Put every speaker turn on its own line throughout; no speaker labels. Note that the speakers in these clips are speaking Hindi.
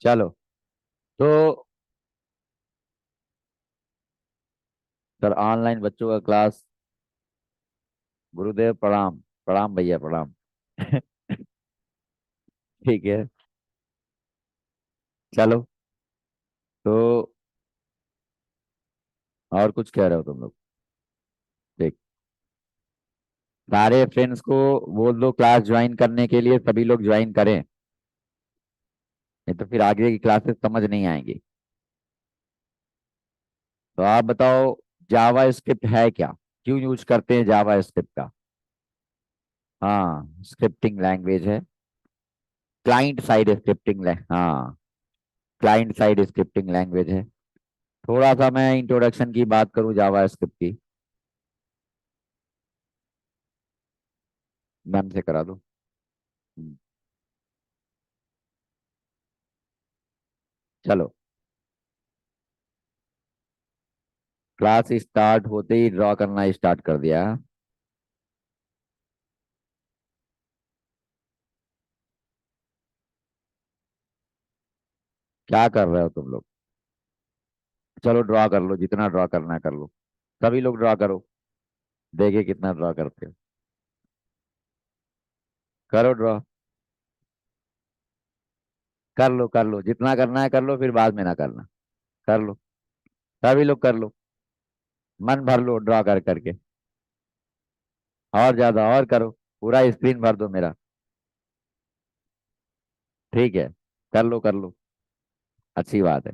चलो। तो सर ऑनलाइन बच्चों का क्लास। गुरुदेव प्रणाम। प्रणाम भैया प्रणाम। ठीक है। चलो। तो और कुछ कह रहे हो तुम लोग? ठीक। सारे फ्रेंड्स को बोल दो क्लास ज्वाइन करने के लिए, सभी लोग ज्वाइन करें। नहीं तो फिर आगे की क्लासेस समझ नहीं आएंगी। तो आप बताओ, जावा स्क्रिप्ट है क्या? क्यों यूज करते हैं जावा स्क्रिप्ट का? हाँ, स्क्रिप्टिंग लैंग्वेज है। क्लाइंट साइड स्क्रिप्टिंग हाँ, क्लाइंट साइड स्क्रिप्टिंग लैंग्वेज है। थोड़ा सा मैं इंट्रोडक्शन की बात करूं जावा स्क्रिप्ट की। मैम से करा दो। हम्म, चलो। क्लास स्टार्ट होते ही ड्रॉ करना स्टार्ट कर दिया। क्या कर रहे हो तुम लोग? चलो ड्रॉ कर लो, जितना ड्रॉ करना है कर लो। सभी लोग ड्रॉ करो। देखे कितना ड्रॉ करते हो। करो ड्रॉ। कर लो जितना करना है कर लो, फिर बाद में ना करना। कर लो। सभी लोग कर लो। मन भर लो ड्रॉ कर करके। और ज्यादा और करो। पूरा स्क्रीन भर दो मेरा। ठीक है। कर लो कर लो। अच्छी बात है।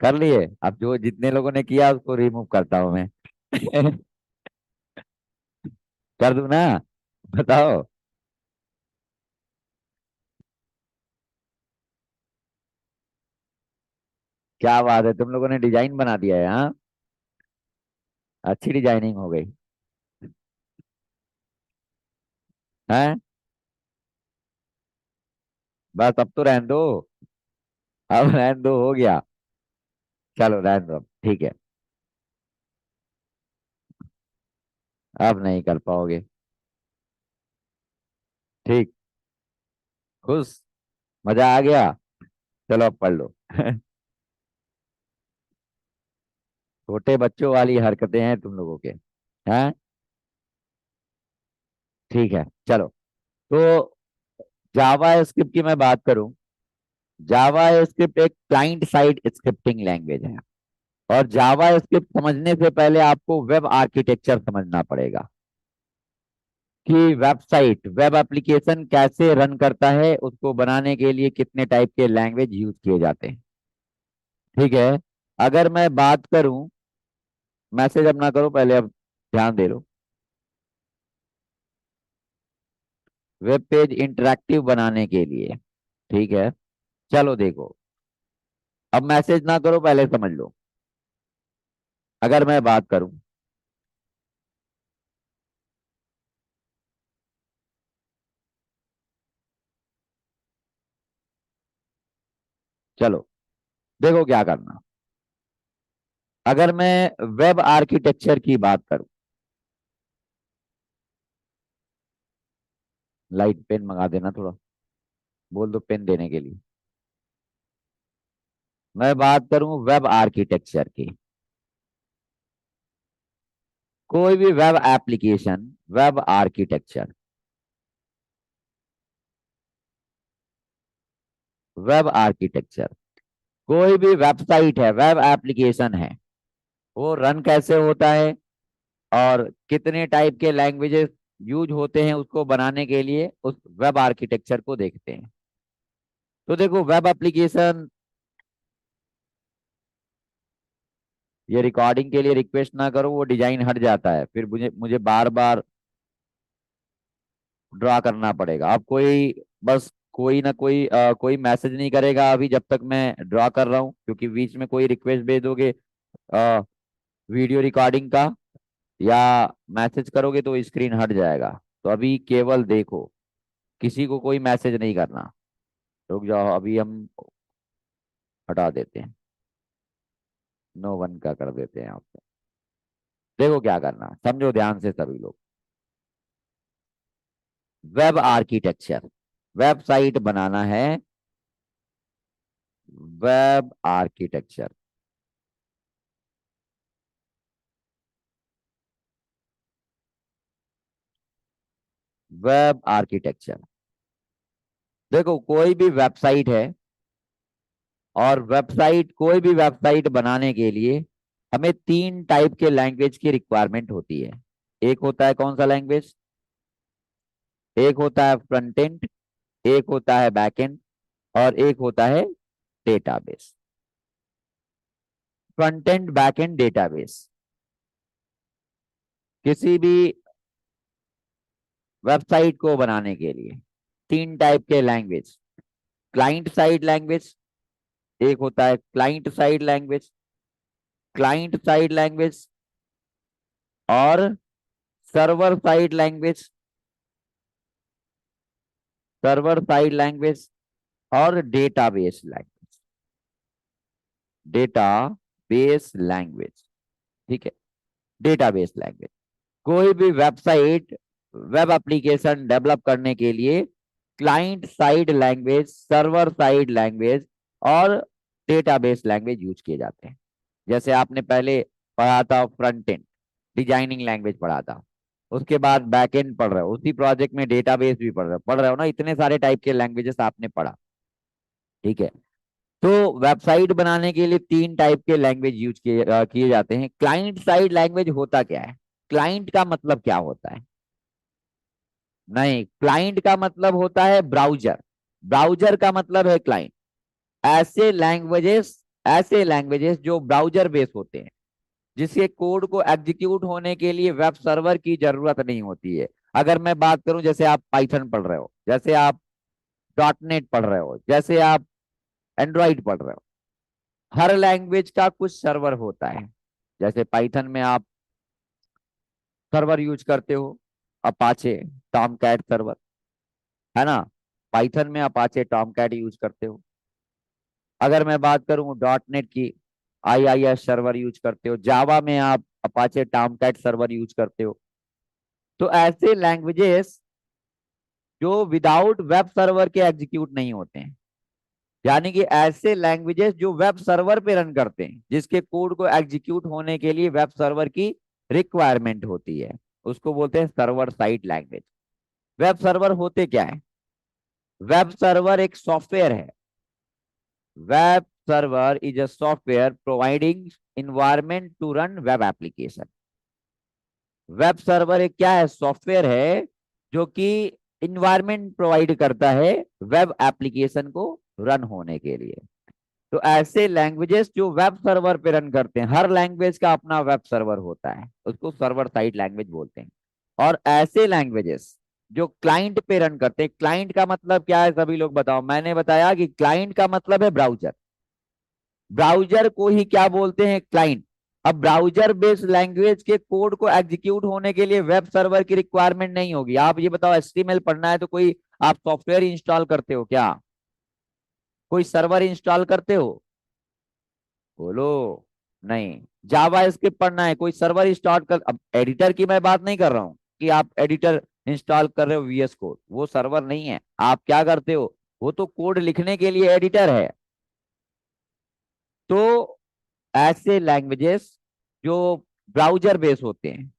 कर लिए? अब जो जितने लोगों ने किया उसको रिमूव करता हूं मैं। कर दूं ना? बताओ। क्या बात है, तुम लोगों ने डिजाइन बना दिया है? हाँ, अच्छी डिजाइनिंग हो गई। हैं? बस अब तो रहने दो। अब रहने दो, हो गया। चलो रहने दो अब, ठीक है। अब नहीं कर पाओगे। ठीक। खुश? मजा आ गया? चलो अब पढ़ लो। छोटे बच्चों वाली हरकतें हैं तुम लोगों के। हैं? ठीक है चलो। तो जावा स्क्रिप्ट की मैं बात करूं। जावा स्क्रिप्ट एक क्लाइंट साइड स्क्रिप्टिंग लैंग्वेज है। और जावा स्क्रिप्ट समझने से पहले आपको वेब आर्किटेक्चर समझना पड़ेगा कि वेबसाइट, वेब एप्लीकेशन कैसे रन करता है, उसको बनाने के लिए कितने टाइप के लैंग्वेज यूज किए जाते हैं। ठीक है। अगर मैं बात करूं, मैसेज अब ना करो पहले, अब ध्यान दे लो। वेब पेज इंटरेक्टिव बनाने के लिए। ठीक है। चलो देखो। अब मैसेज ना करो, पहले समझ लो। अगर मैं बात करूं, चलो देखो क्या करना। अगर मैं वेब आर्किटेक्चर की बात करूं, लाइट पेन मंगा देना थोड़ा। बोल दो पेन देने के लिए। मैं बात करूं वेब आर्किटेक्चर की। कोई भी web application, web architecture, web architecture, कोई भी वेबसाइट है, वेब एप्लीकेशन है, वो रन कैसे होता है और कितने टाइप के लैंग्वेजेस यूज होते हैं उसको बनाने के लिए, उस वेब आर्किटेक्चर को देखते हैं। तो देखो वेब एप्लीकेशन, ये रिकॉर्डिंग के लिए रिक्वेस्ट ना करो, वो डिजाइन हट जाता है, फिर मुझे मुझे बार बार ड्रा करना पड़ेगा। अब कोई, बस कोई ना कोई कोई मैसेज नहीं करेगा अभी जब तक मैं ड्रा कर रहा हूँ, क्योंकि बीच में कोई रिक्वेस्ट भेज दोगे वीडियो रिकॉर्डिंग का या मैसेज करोगे तो स्क्रीन हट जाएगा। तो अभी केवल देखो, किसी को कोई मैसेज नहीं करना। रुक जाओ, अभी हम हटा देते हैं। नो वन का कर देते हैं आपको। देखो क्या करना, समझो ध्यान से सभी लोग। वेब आर्किटेक्चर, वेबसाइट बनाना है, वेब आर्किटेक्चर। वेब आर्किटेक्चर, देखो कोई भी वेबसाइट है, और वेबसाइट, कोई भी वेबसाइट बनाने के लिए हमें तीन टाइप के लैंग्वेज की रिक्वायरमेंट होती है। एक होता है कौन सा लैंग्वेज? एक होता है फ्रंट एंड, एक होता है बैक एंड, और एक होता है database. Front end, back and, database. किसी भी वेबसाइट को बनाने के लिए तीन टाइप के लैंग्वेज, क्लाइंट साइड लैंग्वेज, एक होता है client side language, client side language, और server side language, server side language, और डेटाबेस लैंग्वेज, डेटाबेस लैंग्वेज। ठीक है, डेटाबेस लैंग्वेज। कोई भी वेबसाइट, वेब एप्लीकेशन डेवलप करने के लिए client side language, server side language, और डेटाबेस लैंग्वेज यूज किए जाते हैं। जैसे आपने पहले पढ़ा था फ्रंट एंड, डिजाइनिंग लैंग्वेज पढ़ा था, उसके बाद बैक एंड पढ़ रहे हो, उसी प्रोजेक्ट में डेटाबेस भी पढ़ रहे हो ना, इतने सारे टाइप के लैंग्वेजेस आपने पढ़ा। ठीक है, तो वेबसाइट बनाने के लिए तीन टाइप के लैंग्वेज यूज किए जाते हैं। क्लाइंट साइड लैंग्वेज होता क्या है? क्लाइंट का मतलब क्या होता है? नहीं, क्लाइंट का मतलब होता है ब्राउजर। ब्राउजर का मतलब है क्लाइंट। ऐसे लैंग्वेजेस, ऐसे लैंग्वेजेस जो ब्राउजर बेस होते हैं, जिसके कोड को एग्जीक्यूट होने के लिए वेब सर्वर की जरूरत नहीं होती है। अगर मैं बात करूं, जैसे आप पाइथन पढ़ रहे हो, जैसे आप डॉट नेट पढ़ रहे हो, जैसे आप एंड्रॉइड पढ़ रहे हो, हर लैंग्वेज का कुछ सर्वर होता है। जैसे पाइथन में आप सर्वर यूज करते हो, अपाचे टॉमकैट सर्वर, है ना? पाइथन में अपाचे टॉमकैट यूज करते हो। अगर मैं बात करूं डॉट नेट की, IIS सर्वर यूज करते हो। जावा में आप अपाचे टॉमकैट सर्वर यूज करते हो। तो ऐसे लैंग्वेजेस जो विदाउट वेब सर्वर के एग्जीक्यूट नहीं होते हैं, यानी कि ऐसे लैंग्वेजेस जो वेब सर्वर पे रन करते हैं, जिसके कोड को एग्जीक्यूट होने के लिए वेब सर्वर की रिक्वायरमेंट होती है, उसको बोलते हैं server side language. Web server होते क्या है? वेब सर्वर एक सॉफ्टवेयर है। Web server is a software providing environment to run web application. Web server एक क्या है? सॉफ्टवेयर है जो कि इन्वायरमेंट प्रोवाइड करता है वेब एप्लीकेशन को रन होने के लिए। तो ऐसे लैंग्वेजेस जो वेब सर्वर पे रन करते हैं, हर लैंग्वेज का अपना वेब सर्वर होता है, उसको सर्वर साइड लैंग्वेज बोलते हैं। और ऐसे लैंग्वेजेस जो क्लाइंट पे रन करते हैं, क्लाइंट का मतलब क्या है सभी लोग बताओ? मैंने बताया कि क्लाइंट का मतलब है ब्राउजर। ब्राउजर को ही क्या बोलते हैं? क्लाइंट। अब ब्राउजर बेस्ड लैंग्वेज के कोड को एग्जीक्यूट होने के लिए वेब सर्वर की रिक्वायरमेंट नहीं होगी। आप ये बताओ, HTML पढ़ना है तो कोई आप सॉफ्टवेयर इंस्टॉल करते हो क्या? कोई सर्वर इंस्टॉल करते हो? बोलो। नहीं। जावा स्क्रिप्ट पढ़ना है, कोई सर्वर इंस्टॉल कर, अब एडिटर की मैं बात नहीं कर रहा हूँ कि आप एडिटर इंस्टॉल कर रहे हो VS कोड, वो सर्वर नहीं है। आप क्या करते हो? वो तो कोड लिखने के लिए एडिटर है। तो ऐसे लैंग्वेजेस जो ब्राउजर बेस होते हैं,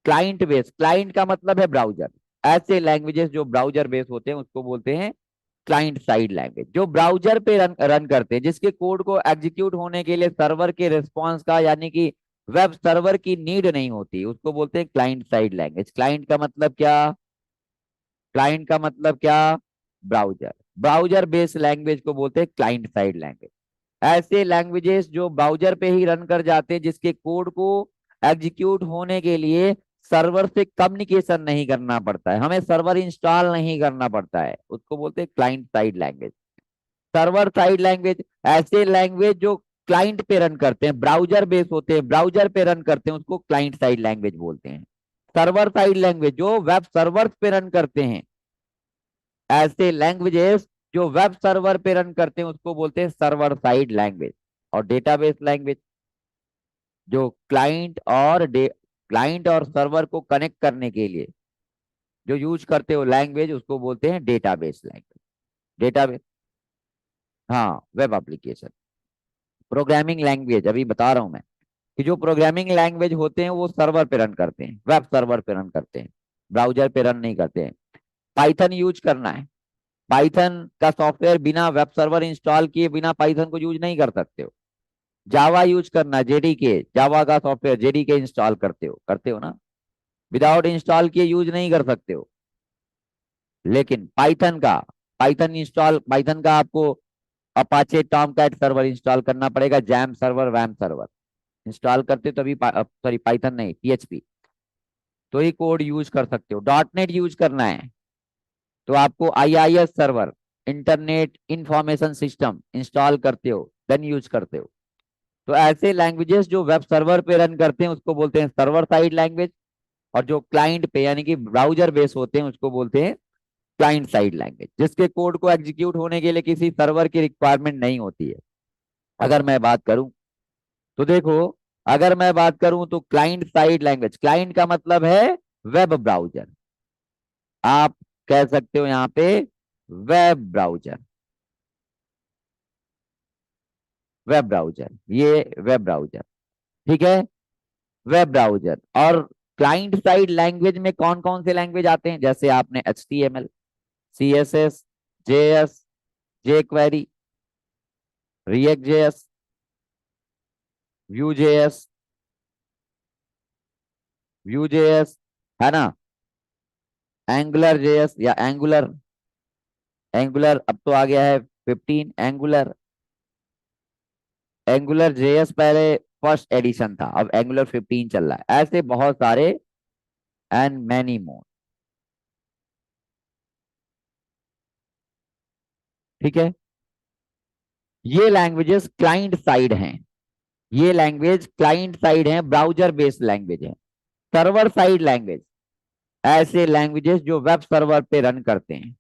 क्लाइंट बेस, क्लाइंट का मतलब है ब्राउजर, ऐसे लैंग्वेजेस जो ब्राउजर बेस होते हैं उसको बोलते हैं क्लाइंट साइड लैंग्वेज। जो ब्राउजर पे रन करते हैं, जिसके कोड को एग्जीक्यूट होने के लिए सर्वर के रिस्पॉन्स का, यानी कि वेब सर्वर की नीड नहीं होती, उसको बोलते हैं क्लाइंट साइड लैंग्वेज। क्लाइंट का मतलब क्या? क्लाइंट का मतलब क्या? ब्राउजर। ब्राउजर बेस्ड लैंग्वेज को बोलते हैं क्लाइंट साइड लैंग्वेज। ऐसे लैंग्वेजेस जो ब्राउजर पे ही रन कर जाते हैं, जिसके कोड को एग्जीक्यूट होने के लिए सर्वर से कम्युनिकेशन नहीं करना पड़ता है, हमें सर्वर इंस्टॉल नहीं करना पड़ता है, उसको बोलते हैं client side language. Server side language, ऐसे लैंग्वेज जो क्लाइंट पे रन करते हैं, ब्राउजर बेस होते हैं, ब्राउजर पे रन करते हैं, उसको क्लाइंट साइड लैंग्वेज बोलते हैं। सर्वर साइड लैंग्वेज जो वेब सर्वर पे रन करते हैं, ऐसे लैंग्वेजेस जो वेब सर्वर पे रन करते हैं, उसको बोलते हैं सर्वर साइड लैंग्वेज। और डेटाबेस लैंग्वेज जो क्लाइंट और सर्वर को कनेक्ट करने के लिए जो यूज करते हो लैंग्वेज उसको बोलते हैं डेटाबेस लैंग्वेज। डेटाबेस, हाँ, वेब एप्लीकेशन। प्रोग्रामिंग लैंग्वेज अभी बता रहा हूं मैं कि जो प्रोग्रामिंग लैंग्वेज होते हैं वो सर्वर पे रन करते हैं, वेब सर्वर पे रन करते हैं, ब्राउजर पे रन नहीं करते हैं। पाइथन यूज करना है, पाइथन का सॉफ्टवेयर बिना वेब सर्वर इंस्टॉल किए बिना पाइथन को यूज नहीं कर सकते हो। जावा यूज करना, जेडीके, जावा का सॉफ्टवेयर जेडीके इंस्टॉल करते हो ना, विदाउट इंस्टॉल किए यूज नहीं कर सकते हो। लेकिन पाइथन का आपको अपाचे टॉमकैट सर्वर इंस्टॉल करना पड़ेगा, जैम सर्वर, वैम सर्वर इंस्टॉल करते तभी, सॉरी पाइथन नहीं, पीएचपी, तो ही कोड यूज कर सकते हो। डॉट नेट यूज करना है तो आपको IIS server, internet information system install करते हो, देन यूज करते हो। तो ऐसे लैंग्वेजेस जो वेब सर्वर पे रन करते हैं उसको बोलते हैं सर्वर साइड लैंग्वेज, और जो क्लाइंट पे यानी कि ब्राउजर बेस होते हैं उसको बोलते हैं क्लाइंट साइड लैंग्वेज, जिसके कोड को एग्जीक्यूट होने के लिए किसी सर्वर की रिक्वायरमेंट नहीं होती है। अगर मैं बात करूं तो देखो, अगर मैं बात करूं तो क्लाइंट साइड लैंग्वेज, क्लाइंट का मतलब है वेब ब्राउजर, आप कह सकते हो यहाँ पे वेब ब्राउजर, वेब ब्राउजर, ये वेब ब्राउजर, ठीक है, वेब ब्राउजर। और क्लाइंट साइड लैंग्वेज में कौन कौन से लैंग्वेज आते हैं, जैसे आपने HTML, CSS, JS, jQuery, React JS, Vue.js, Vue.js, है ना, एंगुलर JS या एंगुलर, एंगुलर अब तो आ गया है 15, एंगुलर, एंगुलर JS पहले फर्स्ट एडिशन था, अब एंगुलर 15 चल रहा है, ऐसे बहुत सारे एंड मैनी मोर, ठीक है। ये लैंग्वेजेस क्लाइंट साइड हैं, ये लैंग्वेज क्लाइंट साइड है, ब्राउजर बेस्ड लैंग्वेज है। सर्वर साइड लैंग्वेज, ऐसे लैंग्वेजेस जो वेब सर्वर पे रन करते हैं,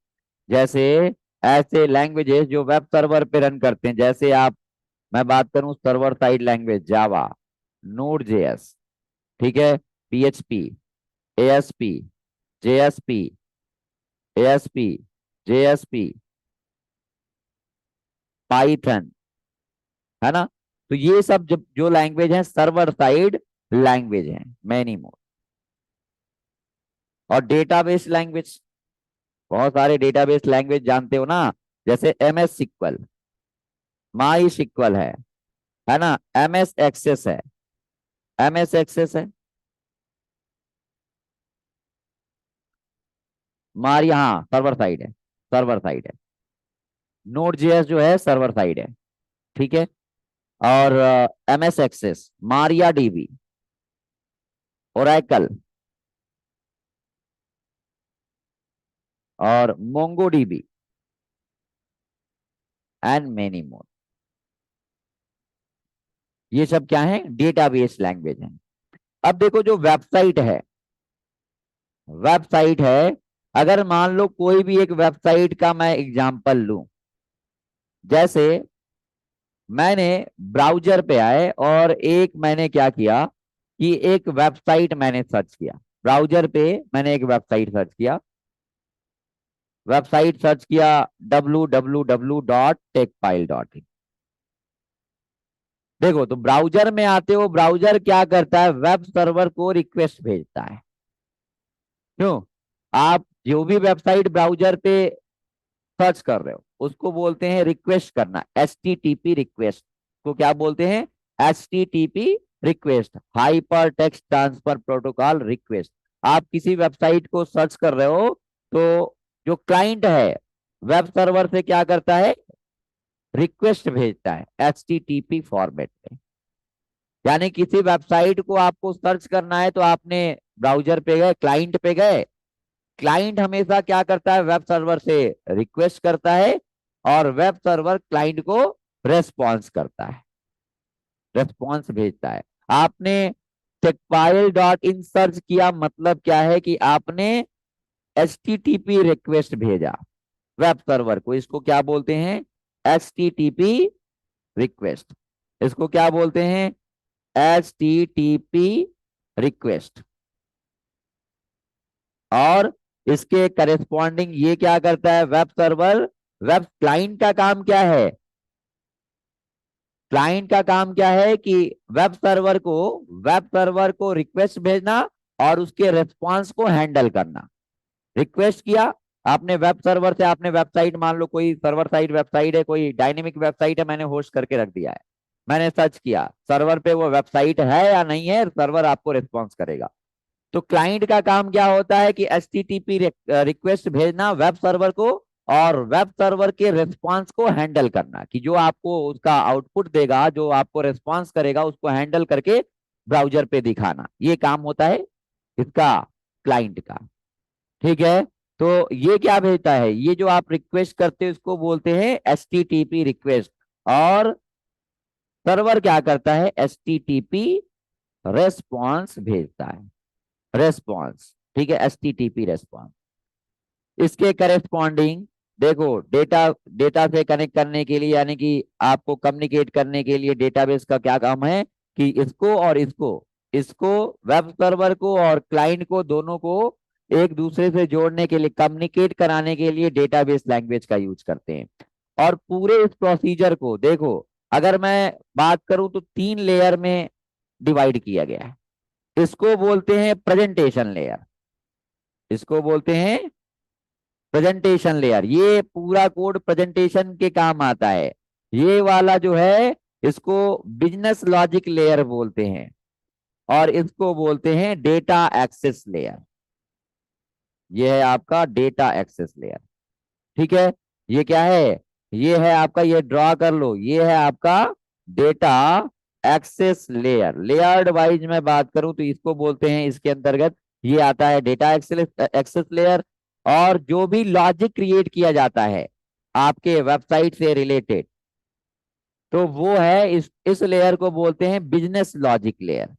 जैसे ऐसे लैंग्वेजेस जो वेब सर्वर पे रन करते हैं, जैसे आप, मैं बात करूं सर्वर साइड लैंग्वेज, जावा, नोड जेएस, ठीक है, PHP, ASP, JSP, ASP, JSP, Python, है ना। तो ये सब जब जो लैंग्वेज है सर्वर साइड लैंग्वेज है, मैनी मोर। और डेटाबेस लैंग्वेज, बहुत सारे डेटाबेस लैंग्वेज जानते हो ना, जैसे MS SQL, माई सिक्वल है ना, MS एक्सेस है, MS एक्सेस है, मारी, हाँ सर्वर साइड है, सर्वर साइड है। नोड जेएस जो है सर्वर साइड है, ठीक है। और MS Access, Maria DB, Oracle, और Mongo DB, and many more, ये सब क्या है, डेटाबेस लैंग्वेज है। अब देखो जो वेबसाइट है, वेबसाइट है, अगर मान लो कोई भी एक वेबसाइट का मैं एग्जांपल लूं, जैसे मैंने ब्राउजर पे आए और एक मैंने क्या किया कि एक वेबसाइट मैंने सर्च किया, ब्राउजर पे मैंने एक वेबसाइट सर्च किया, वेबसाइट सर्च किया www.techfile.in। देखो तो ब्राउजर में आते हो, ब्राउजर क्या करता है, वेब सर्वर को रिक्वेस्ट भेजता है। क्यों, आप जो भी वेबसाइट ब्राउजर पे सर्च कर रहे हो उसको बोलते हैं रिक्वेस्ट करना, HTTP रिक्वेस्ट को क्या बोलते हैं, HTTP request, hyper text transfer protocol request. आप किसी वेबसाइट को सर्च कर रहे हो तो जो क्लाइंट है वेब सर्वर से क्या करता है, रिक्वेस्ट भेजता है HTTP फॉर्मेट में। यानी किसी वेबसाइट को आपको सर्च करना है तो आपने ब्राउजर पे गए, क्लाइंट पे गए, क्लाइंट हमेशा क्या करता है, वेब सर्वर से रिक्वेस्ट करता है, और वेब सर्वर क्लाइंट को रेस्पॉन्स करता है, रेस्पॉन्स भेजता है। आपने टेकफाइल.इन सर्च किया, मतलब क्या है कि आपने HTTP रिक्वेस्ट भेजा वेब सर्वर को, इसको क्या बोलते हैं, HTTP रिक्वेस्ट, इसको क्या बोलते हैं, HTTP रिक्वेस्ट। और इसके करेस्पॉन्डिंग ये क्या करता है, वेब सर्वर। वेब क्लाइंट का काम क्या है, क्लाइंट का काम क्या है कि वेब सर्वर को रिक्वेस्ट भेजना और उसके रिस्पांस को हैंडल करना। रिक्वेस्ट किया आपने वेब सर्वर से, आपने वेबसाइट, मान लो कोई सर्वर साइड वेबसाइट है, कोई डायनेमिक वेबसाइट है, मैंने होस्ट करके रख दिया है, मैंने सर्च किया सर्वर पे वो वेबसाइट है या नहीं है, सर्वर आपको रिस्पॉन्स करेगा। तो क्लाइंट का काम क्या होता है कि एचटीटीपी रिक्वेस्ट भेजना वेब सर्वर को, और वेब सर्वर के रिस्पांस को हैंडल करना, कि जो आपको उसका आउटपुट देगा, जो आपको रिस्पांस करेगा, उसको हैंडल करके ब्राउजर पे दिखाना। ये काम होता है इसका, क्लाइंट का। ठीक है, तो ये क्या भेजता है, ये जो आप रिक्वेस्ट करते हो इसको बोलते हैं एचटीटीपी रिक्वेस्ट, और सर्वर क्या करता है, एचटीटीपी रेस्पॉन्स भेजता है, रेस्पॉन्स। ठीक है, एचटीटीपी रेस्पॉन्स। इसके करेस्पॉन्डिंग देखो, डेटा डेटा से कनेक्ट करने के लिए, यानी कि आपको कम्युनिकेट करने के लिए डेटाबेस का क्या काम है कि इसको और इसको इसको वेब सर्वर को और क्लाइंट को, दोनों को एक दूसरे से जोड़ने के लिए, कम्युनिकेट कराने के लिए डेटाबेस लैंग्वेज का यूज करते हैं। और पूरे इस प्रोसीजर को देखो, अगर मैं बात करूं तो 3 लेयर में डिवाइड किया गया है। इसको बोलते हैं प्रेजेंटेशन लेयर, इसको बोलते हैं प्रेजेंटेशन लेयर। ये पूरा कोड प्रेजेंटेशन के काम आता है। ये वाला जो है इसको बिजनेस लॉजिक लेयर बोलते हैं, और इसको बोलते हैं डेटा एक्सेस लेयर। ये है आपका डेटा एक्सेस लेयर। ठीक है, ये क्या है, ये है आपका, ये ड्रॉ कर लो, ये है आपका data access layer. Layered wise मैं बात करूं तो इसको बोलते हैं, इसके अंतर्गत ये आता है डेटा एक्सेस लेयर। और जो भी लॉजिक क्रिएट किया जाता है आपके वेबसाइट से रिलेटेड, तो वो है इस लेयर को बोलते हैं business logic layer,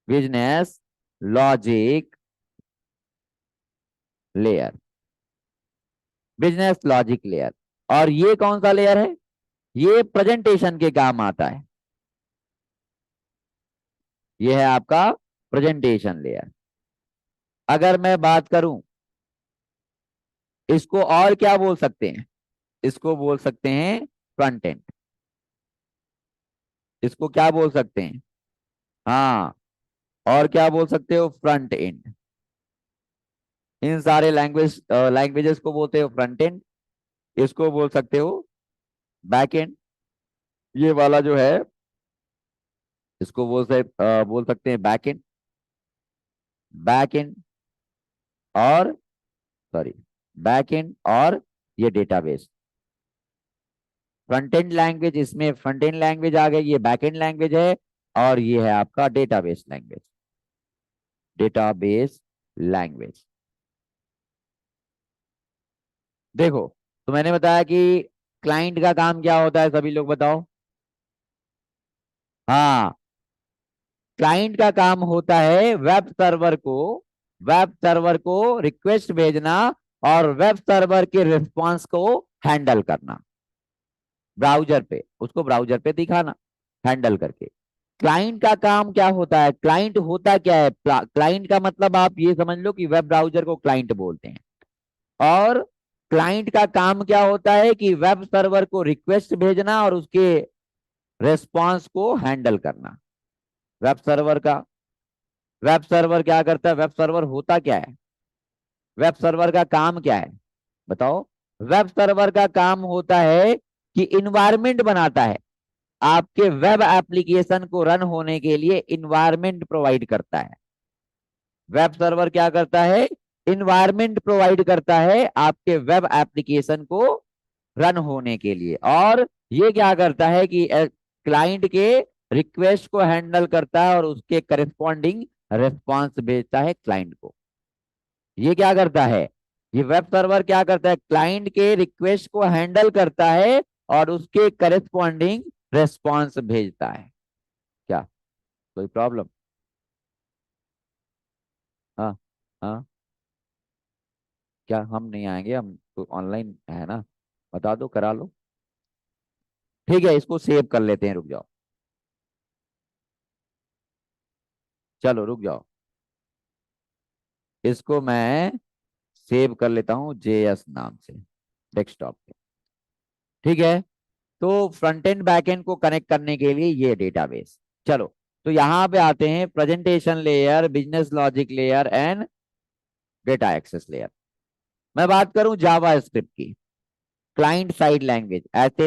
business logic layer, business logic layer. और ये कौन सा लेयर है, ये प्रेजेंटेशन के काम आता है। ये है आपका प्रेजेंटेशन लेयर। अगर मैं बात करूं, इसको और क्या बोल सकते हैं, इसको बोल सकते हैं फ्रंट एंड। इसको क्या बोल सकते हैं, हाँ, और क्या बोल सकते हो, फ्रंट एंड। इन सारे लैंग्वेजेस को बोलते हो फ्रंट एंड। इसको बोल सकते हो बैक एंड। ये वाला जो है इसको बोल सकते हैं बैक एंड, बैक एंड और, सॉरी, बैक एंड और ये डेटाबेस। फ्रंट एंड लैंग्वेज, इसमें फ्रंट एंड लैंग्वेज आ गई, ये बैक एंड लैंग्वेज है, और ये है आपका डेटाबेस लैंग्वेज, डेटाबेस लैंग्वेज। देखो, तो मैंने बताया कि क्लाइंट का काम क्या होता है, सभी लोग बताओ। हाँ, क्लाइंट का काम होता है वेब सर्वर को रिक्वेस्ट भेजना और वेब सर्वर के रिस्पांस को हैंडल करना, ब्राउजर पे, उसको ब्राउजर पे दिखाना हैंडल करके। क्लाइंट का काम क्या होता है, क्लाइंट होता क्या है, क्लाइंट का मतलब आप ये समझ लो कि वेब ब्राउजर को क्लाइंट बोलते हैं। और क्लाइंट का काम क्या होता है कि वेब सर्वर को रिक्वेस्ट भेजना और उसके रेस्पॉन्स को हैंडल करना। वेब सर्वर का, वेब सर्वर क्या करता है, वेब सर्वर होता क्या है, वेब सर्वर का काम क्या है, बताओ। वेब सर्वर का काम होता है कि इन्वायरमेंट बनाता है, आपके वेब एप्लीकेशन को रन होने के लिए इन्वायरमेंट प्रोवाइड करता है। वेब सर्वर क्या करता है, इन्वायरमेंट प्रोवाइड करता है आपके वेब एप्लीकेशन को रन होने के लिए। और ये क्या करता है कि क्लाइंट के रिक्वेस्ट को हैंडल करता है और उसके करस्पॉन्डिंग रिस्पॉन्स भेजता है क्लाइंट को। ये क्या करता है, ये वेब सर्वर क्या करता है, क्लाइंट के रिक्वेस्ट को हैंडल करता है और उसके करस्पॉन्डिंग रिस्पॉन्स भेजता है। क्या कोई प्रॉब्लम? हाँ, हाँ, क्या हम नहीं आएंगे, हम तो ऑनलाइन है ना, बता दो, करा लो। ठीक है, इसको सेव कर लेते हैं, रुक जाओ, चलो रुक जाओ। इसको मैं सेव कर लेता हूं JS नाम से डेस्कटॉप पे। ठीक है। तो फ्रंट एंड बैक एंड को कनेक्ट करने के लिए ये डेटाबेस। चलो, तो यहां पे आते हैं presentation layer, business logic layer and data access layer. मैं बात करूं जावा स्क्रिप्ट की, क्लाइंट साइड लैंग्वेज, ऐसे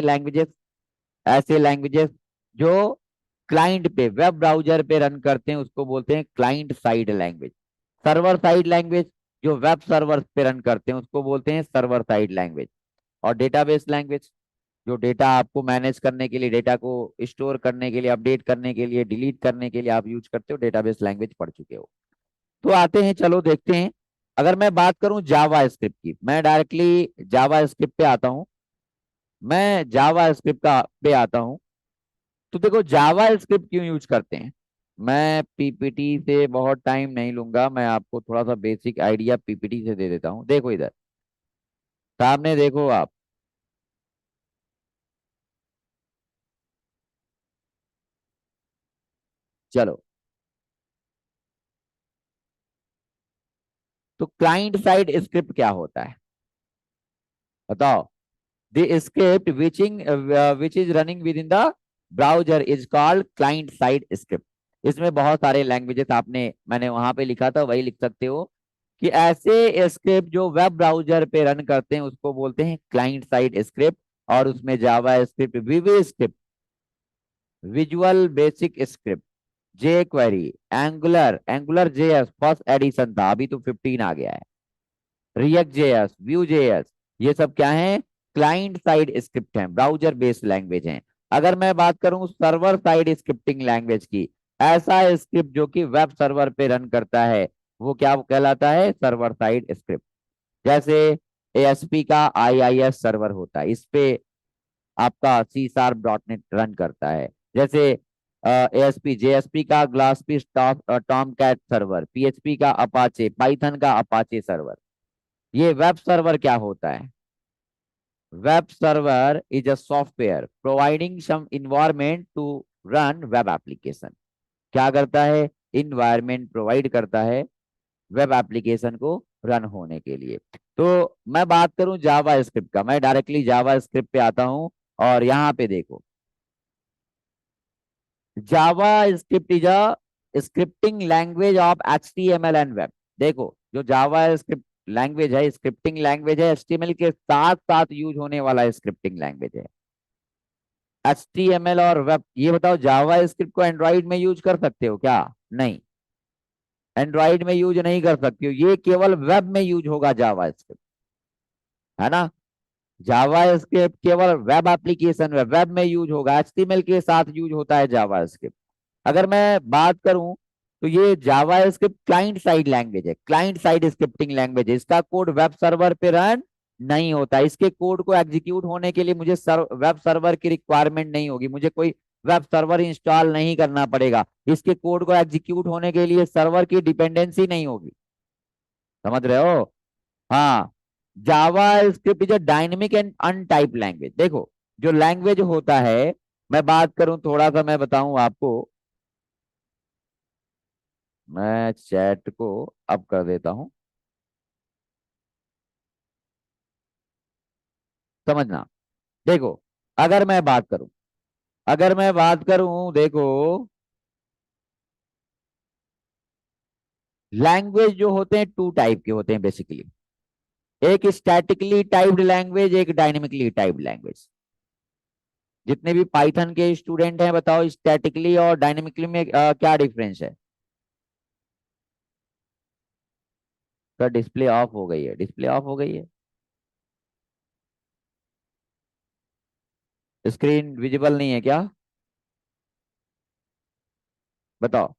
लैंग्वेजेस जो क्लाइंट पे, वेब ब्राउजर पे रन करते हैं उसको बोलते हैं client side language. Server side language जो वेब सर्वर पे रन करते हैं उसको बोलते हैं सर्वर साइड लैंग्वेज। और डेटाबेस लैंग्वेज जो डेटा आपको मैनेज करने के लिए, डेटा को स्टोर करने के लिए, अपडेट करने के लिए, डिलीट करने के लिए आप यूज करते हो, डेटाबेस लैंग्वेज पढ़ चुके हो। तो आते हैं, चलो देखते हैं। अगर मैं बात करूं जावा स्क्रिप्ट की, मैं डायरेक्टली जावा स्क्रिप्ट पे आता हूं। मैं जावा स्क्रिप्ट का पे आता हूं। तो देखो जावा स्क्रिप्ट क्यों यूज करते हैं। मैं पीपीटी से बहुत टाइम नहीं लूंगा, मैं आपको थोड़ा सा बेसिक आइडिया पीपीटी से दे देता हूं। देखो इधर सामने देखो आप। चलो, तो क्लाइंट साइड स्क्रिप्ट क्या होता है बताओ। The script which is running within the browser is called client side script। इसमें बहुत सारे लैंग्वेजेस आपने, मैंने वहां पे लिखा था वही लिख सकते हो कि ऐसे स्क्रिप्ट जो वेब ब्राउजर पे रन करते हैं उसको बोलते हैं क्लाइंट साइड स्क्रिप्ट। और उसमें JavaScript, VB script, Visual Basic script, jQuery, Angular JS first edition था, अभी तो 15 आ गया है, रिएक्ट जेएस, व्यू जेएस, ये सब क्या है, क्लाइंट साइड स्क्रिप्ट हैं, ब्राउजर बेस्ड लैंग्वेज हैं। अगर मैं बात करूं सर्वर साइड स्क्रिप्टिंग लैंग्वेज की, ऐसा स्क्रिप्ट जो कि वेब सर्वर पे रन करता है वो क्या कहलाता है, सर्वर साइड स्क्रिप्ट। जैसे एएसपी का आईआईएस सर्वर होता है, इस पे आपका C#.NET रन करता है। जैसे एएसपी जेएसपी का ग्लासपी टॉम कैट सर्वर, पीएचपी का अपाचे, पाइथन का अपाचे सर्वर। ये वेब सर्वर क्या होता है, web server is a software providing some environment to run web application. क्या करता है, इन्वायरमेंट प्रोवाइड करता है वेब एप्लीकेशन को रन होने के लिए। तो मैं बात करूं जावा स्क्रिप्ट का, मैं डायरेक्टली जावा स्क्रिप्ट पे आता हूं। और यहाँ पे देखो, JavaScript is a scripting language of HTML and web. देखो जो जावा स्क्रिप्ट लैंग्वेज है, स्क्रिप्टिंग लैंग्वेज है, HTML के साथ साथ यूज होने वाला स्क्रिप्टिंग लैंग्वेज है। HTML और वेब, ये बताओ जावा स्क्रिप्ट को एंड्रॉइड में यूज कर सकते हो क्या, नहीं, एंड्रॉइड में यूज नहीं कर सकते हो, ये केवल वेब में यूज होगा जावा स्क्रिप्ट, है ना। जावा स्क्रिप्ट केवल वेब एप्लीकेशन में, वेब में यूज होगा, HTML के साथ यूज होता है जावा स्क्रिप्ट। अगर मैं बात करूं तो ये जावा स्क्रिप्ट क्लाइंट साइड लैंग्वेज है, क्लाइंट साइड स्क्रिप्टिंग लैंग्वेज है। इसका कोड वेब सर्वर पे रन नहीं होता, इसके कोड को एग्जीक्यूट होने के लिए मुझे वेब सर्वर की रिक्वायरमेंट नहीं होगी, मुझे कोई वेब सर्वर इंस्टॉल नहीं करना पड़ेगा, इसके कोड को एग्जीक्यूट होने के लिए सर्वर की डिपेंडेंसी नहीं होगी। समझ रहे हो। हाँ, JavaScript is a dynamic and untyped language. देखो जो लैंग्वेज होता है, मैं बात करूं थोड़ा सा, मैं बताऊं आपको। मैं चैट को अब कर देता हूं, समझना। देखो अगर मैं बात करूं देखो, लैंग्वेज जो होते हैं टू टाइप के होते हैं बेसिकली, एक स्टैटिकली टाइप्ड लैंग्वेज, एक डायनेमिकली टाइप्ड लैंग्वेज। जितने भी पाइथन के स्टूडेंट हैं बताओ स्टैटिकली और डायनेमिकली में क्या डिफरेंस है। का डिस्प्ले ऑफ हो गई है, डिस्प्ले ऑफ हो गई है, स्क्रीन विजिबल नहीं है क्या, बताओ।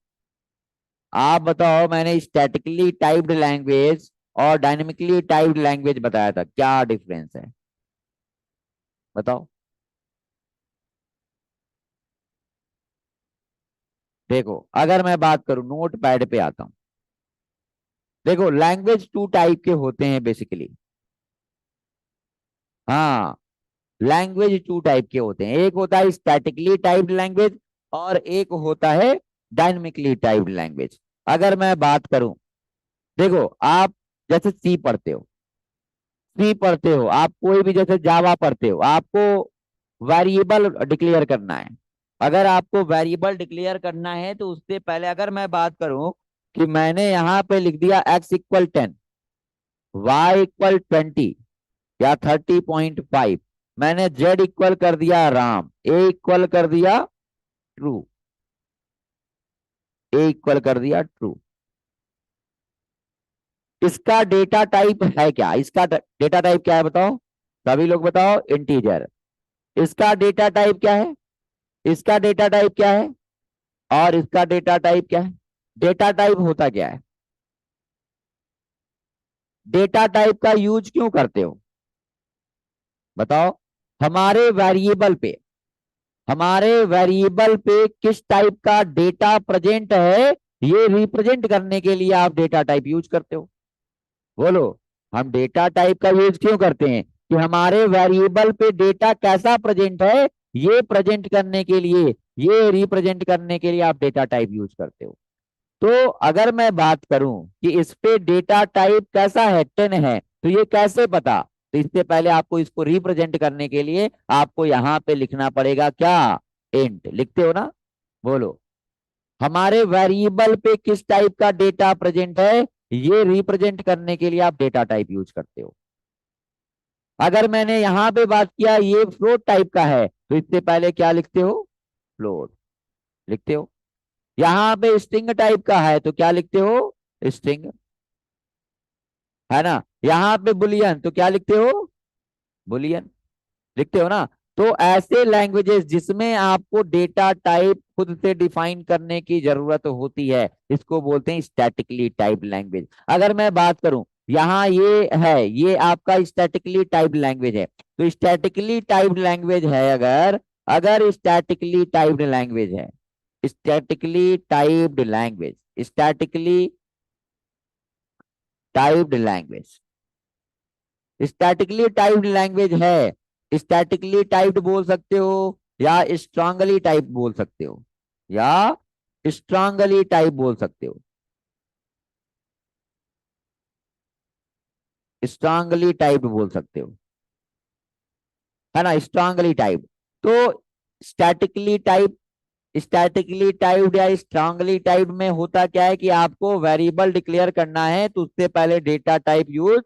आप बताओ, मैंने स्टैटिकली टाइप्ड लैंग्वेज और डायनेमिकली टाइप्ड लैंग्वेज बताया था, क्या डिफरेंस है बताओ। देखो अगर मैं बात करूं, नोट पैड पे आता हूं। देखो लैंग्वेज टू टाइप के होते हैं बेसिकली। हाँ, लैंग्वेज टू टाइप के होते हैं, एक होता है स्टैटिकली टाइप्ड लैंग्वेज और एक होता है डायनेमिकली टाइप्ड लैंग्वेज। अगर मैं बात करूं देखो आप जैसे सी पढ़ते हो, सी पढ़ते हो, आप कोई भी जैसे जावा पढ़ते हो, आपको वेरिएबल डिक्लेयर करना है। अगर आपको वेरिएबल डिक्लेयर करना है तो उससे पहले अगर मैं बात करूं कि मैंने यहाँ पे लिख दिया x=10, y=20 या 30.5, मैंने z इक्वल कर दिया राम, a इक्वल कर दिया ट्रू, a इक्वल कर दिया ट्रू। इसका डेटा टाइप है क्या? इसका डेटा टाइप क्या है बताओ, सभी लोग बताओ। इंटीजर। इसका डेटा टाइप क्या है? इसका डेटा टाइप क्या है? और इसका डेटा टाइप क्या है? डेटा टाइप होता क्या है? डेटा टाइप का यूज क्यों करते हो बताओ? हमारे वेरिएबल पे, हमारे वेरिएबल पे किस टाइप का डेटा प्रेजेंट है, ये रिप्रेजेंट करने के लिए आप डेटा टाइप यूज करते हो। बोलो, हम डेटा टाइप का यूज क्यों करते हैं? कि हमारे वेरिएबल पे डेटा कैसा प्रेजेंट है, ये प्रेजेंट करने के लिए, ये रिप्रेजेंट करने के लिए आप डेटा टाइप यूज करते हो। तो अगर मैं बात करूं कि इस पे डेटा टाइप कैसा है, 10 है, तो ये कैसे पता? तो इससे पहले आपको इसको रिप्रेजेंट करने के लिए आपको यहां पे लिखना पड़ेगा क्या? इंट। लिखते हो ना? बोलो, हमारे वेरिएबल पे किस टाइप का डेटा प्रेजेंट है, ये रिप्रेजेंट करने के लिए आप डेटा टाइप यूज करते हो। अगर मैंने यहां पे बात किया ये फ्लोट टाइप का है, तो इससे पहले क्या लिखते हो? फ्लोट लिखते हो। यहां पे स्ट्रिंग टाइप का है तो क्या लिखते हो? स्ट्रिंग, है ना? यहाँ पे बुलियन तो क्या लिखते हो? बुलियन लिखते हो ना? तो ऐसे लैंग्वेजेस जिसमें आपको डेटा टाइप खुद से डिफाइन करने की जरूरत होती है, इसको बोलते हैं स्टैटिकली टाइप्ड लैंग्वेज। अगर मैं बात करूं, यहाँ ये है, ये आपका स्टैटिकली टाइप्ड लैंग्वेज है। तो स्टैटिकली टाइप्ड लैंग्वेज है, अगर अगर स्टैटिकली टाइप्ड लैंग्वेज है, statically typed language, statically typed language, statically typed language है, स्टैटिकली टाइप्ड बोल सकते हो या स्ट्रांगली टाइप बोल सकते हो, या स्ट्रांगली टाइप बोल सकते हो। स्ट्रांगली टाइप बोल सकते हो, है ना? Strongly type. तो स्टैटिकली टाइप, स्टैटिकली टाइप्ड या स्ट्रांगली टाइप्ड में होता क्या है कि आपको वेरिएबल डिक्लेयर करना है तो उससे पहले डेटा टाइप यूज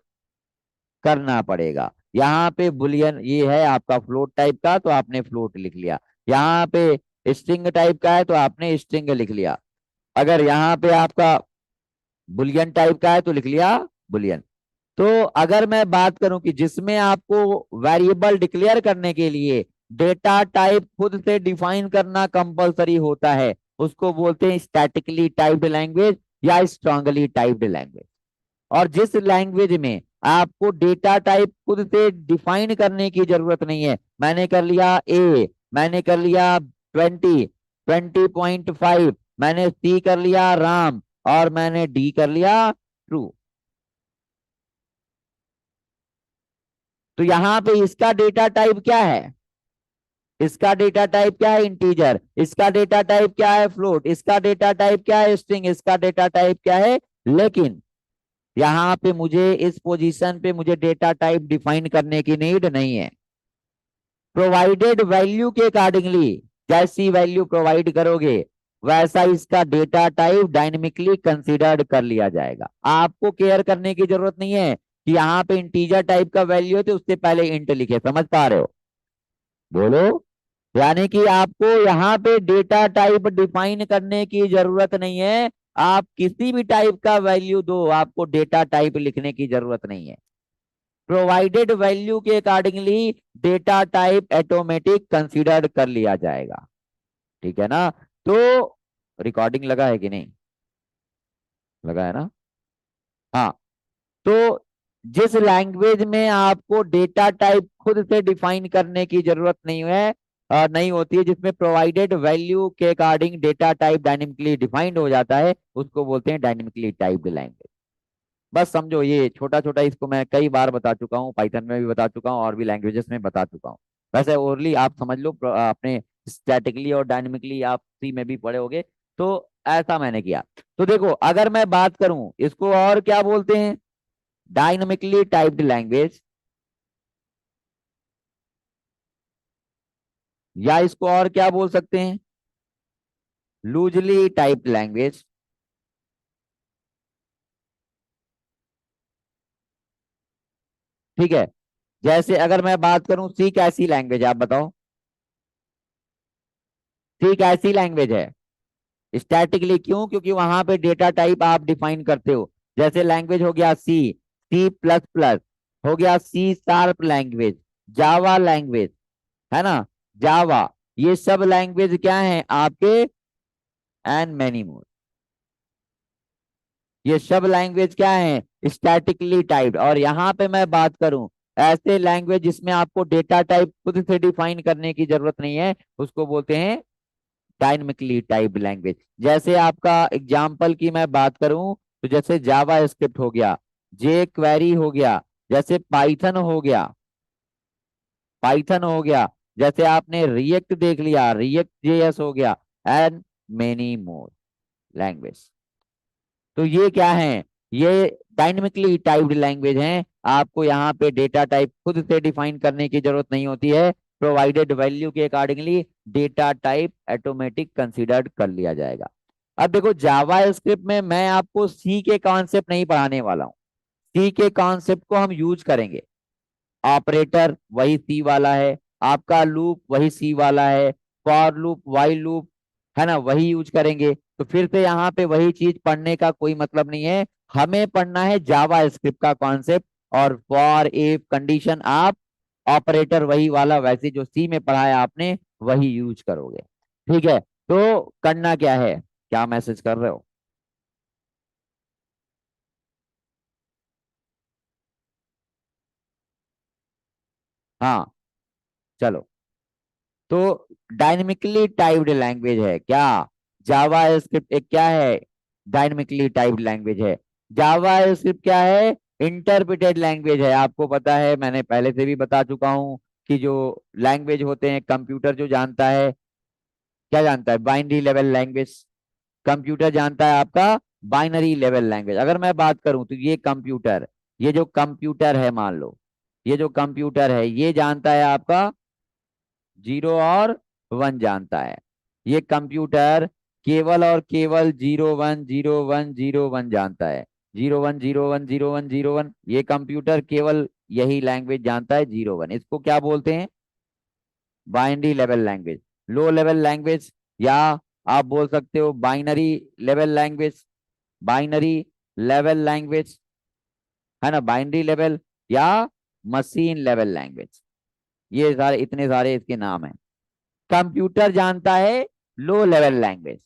करना पड़ेगा। यहाँ पे बुलियन ये है आपका फ्लोट टाइप का, तो आपने फ्लोट लिख लिया। यहाँ पे स्ट्रिंग टाइप का है तो आपने स्ट्रिंग लिख लिया। अगर यहाँ पे आपका बुलियन टाइप का है तो लिख लिया बुलियन। तो अगर मैं बात करूं कि जिसमें आपको वेरिएबल डिक्लेयर करने के लिए डेटा टाइप खुद से डिफाइन करना कंपलसरी होता है, उसको बोलते हैं स्टैटिकली टाइप्ड लैंग्वेज या स्ट्रांगली टाइप्ड लैंग्वेज। और जिस लैंग्वेज में आपको डेटा टाइप खुद से डिफाइन करने की जरूरत नहीं है, मैंने कर लिया ए, मैंने कर लिया 20 20.5, मैंने सी कर लिया राम, और मैंने डी कर लिया ट्रू। तो यहां पे इसका डेटा टाइप क्या है? इसका डेटा टाइप क्या है? इंटीजर। इसका डेटा टाइप क्या है? फ्लोट। इसका डेटा टाइप क्या है? स्ट्रिंग। इसका डेटा टाइप क्या है? लेकिन यहाँ पे मुझे इस पोजीशन पे मुझे डेटा टाइप डिफाइन करने की नीड नहीं है। प्रोवाइडेड वैल्यू के अकॉर्डिंगली जैसी वैल्यू प्रोवाइड करोगे, वैसा इसका डेटा टाइप डायनेमिकली कंसीडर्ड कर लिया जाएगा। आपको केयर करने की जरूरत नहीं है कि यहाँ पे इंटीजर टाइप का वैल्यू है तो उससे पहले इंट लिखे। समझ पा रहे हो? बोलो, यानी कि आपको यहाँ पे डेटा टाइप डिफाइन करने की जरूरत नहीं है। आप किसी भी टाइप का वैल्यू दो, आपको डेटा टाइप लिखने की जरूरत नहीं है। प्रोवाइडेड वैल्यू के accordingly data type automatic consider कर लिया जाएगा। ठीक है ना? तो रिकॉर्डिंग लगा है कि नहीं? लगा है ना? हाँ। तो जिस लैंग्वेज में आपको डेटा टाइप खुद से डिफाइन करने की जरूरत नहीं है, नहीं होती है, जिसमें प्रोवाइडेड वैल्यू के according data type dynamically defined हो जाता है, उसको बोलते हैं डायनेमिकली टाइप्ड लैंग्वेज। बस समझो, ये छोटा छोटा इसको मैं कई बार बता चुका हूँ, पाइथन में भी बता चुका हूँ और भी लैंग्वेजेस में बता चुका हूँ। वैसे ओरली आप समझ लो, आपने स्टैटिकली और डायनेमिकली आप सी में भी पढ़े होगे। तो ऐसा मैंने किया। तो देखो अगर मैं बात करूं इसको और क्या बोलते हैं, डायनामिकली टाइप्ड लैंग्वेज, या इसको और क्या बोल सकते हैं, लूजली टाइप्ड लैंग्वेज। ठीक है। जैसे अगर मैं बात करूं सी कैसी लैंग्वेज है, आप बताओ। सी कैसी लैंग्वेज है, स्टैटिकली क्यों, क्योंकि वहां पे डेटा टाइप आप डिफाइन करते हो। जैसे लैंग्वेज हो गया सी, सी प्लस प्लस, हो गया C sharp language, Java language, है ना, जावा, ये सब लैंग्वेज क्या है आपके, एंड मैनी मोर, ये सब लैंग्वेज क्या है, स्टैटिकली टाइप्ड। और यहाँ पे मैं बात करूं ऐसे लैंग्वेज जिसमें आपको डेटा टाइप खुद से डिफाइन करने की जरूरत नहीं है, उसको बोलते हैं डायनेमिकली टाइप्ड लैंग्वेज। जैसे आपका एग्जाम्पल की मैं बात करूं तो जैसे जावा स्क्रिप्ट हो गया, जे क्वेरी हो गया, जैसे पाइथन हो गया, पाइथन हो गया, जैसे आपने रिएक्ट देख लिया, रिएक्ट जेएस हो गया, एंड मेनी मोर लैंग्वेज। तो ये क्या है, ये डायनेमिकली टाइप्ड लैंग्वेज हैं। आपको यहाँ पे डेटा टाइप खुद से डिफाइन करने की जरूरत नहीं होती है, प्रोवाइडेड वैल्यू के accordingly data type automatic considered कर लिया जाएगा। अब देखो जावा स्क्रिप्ट में मैं आपको सी के कॉन्सेप्ट नहीं पढ़ाने वाला हूँ, सी के कॉन्सेप्ट को हम यूज करेंगे। ऑपरेटर वही सी वाला है, आपका लूप वही सी वाला है, फॉर लूप, वाइल लूप, है ना, वही यूज करेंगे। तो फिर से यहाँ पे वही चीज पढ़ने का कोई मतलब नहीं है। हमें पढ़ना है जावा स्क्रिप्ट का कॉन्सेप्ट, और फॉर इफ कंडीशन आप ऑपरेटर वही वाला वैसे जो सी में पढ़ाया आपने वही यूज करोगे। ठीक है, तो करना क्या है, क्या मैसेज कर रहे हो। हाँ, चलो। तो डायनेमिकली टाइप्ड लैंग्वेज है क्या, जावा स्क्रिप्ट एक क्या है, डायनेमिकली टाइप्ड लैंग्वेज है। जावा स्क्रिप्ट क्या है, इंटरप्रेटेड लैंग्वेज है। आपको पता है, मैंने पहले से भी बता चुका हूं कि जो लैंग्वेज होते हैं, कंप्यूटर जो जानता है, क्या जानता है, बाइनरी लेवल लैंग्वेज। कंप्यूटर जानता है आपका बाइनरी लेवल लैंग्वेज। अगर मैं बात करूं तो ये कंप्यूटर, ये जो कंप्यूटर है मान लो, ये जो कंप्यूटर है ये जानता है आपका जीरो और वन जानता है। ये कंप्यूटर केवल और केवल zero one zero one zero one जानता है, zero one zero one zero one zero one, ये कंप्यूटर केवल यही लैंग्वेज जानता है, जीरो वन। इसको क्या बोलते हैं, binary level language, low level language, या आप बोल सकते हो binary level language, binary level language, है ना, बाइनरी लेवल, या मशीन लेवल लैंग्वेज। ये सारे इतने सारे इसके नाम हैं। कंप्यूटर जानता है लो लेवल लैंग्वेज।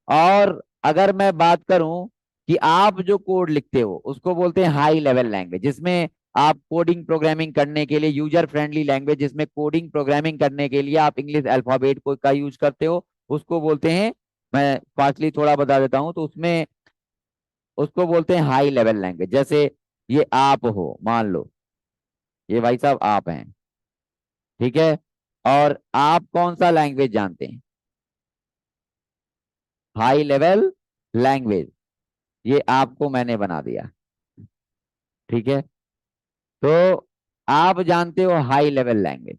और अगर मैं बात करूं कि आप जो कोड लिखते हो उसको बोलते हैं हाई लेवल लैंग्वेज, जिसमें आप कोडिंग प्रोग्रामिंग करने के लिए यूजर फ्रेंडली लैंग्वेज, जिसमें कोडिंग प्रोग्रामिंग करने के लिए आप इंग्लिश अल्फाबेट को का यूज करते हो, उसको बोलते हैं, मैं फास्टली थोड़ा बता देता हूं तो उसमें उसको बोलते हैं हाई लेवल लैंग्वेज। जैसे ये आप हो मान लो, ये भाई साहब आप हैं, ठीक है, और आप कौन सा लैंग्वेज जानते हैं, हाई लेवल लैंग्वेज, ये आपको मैंने बना दिया। ठीक है, तो आप जानते हो हाई लेवल लैंग्वेज,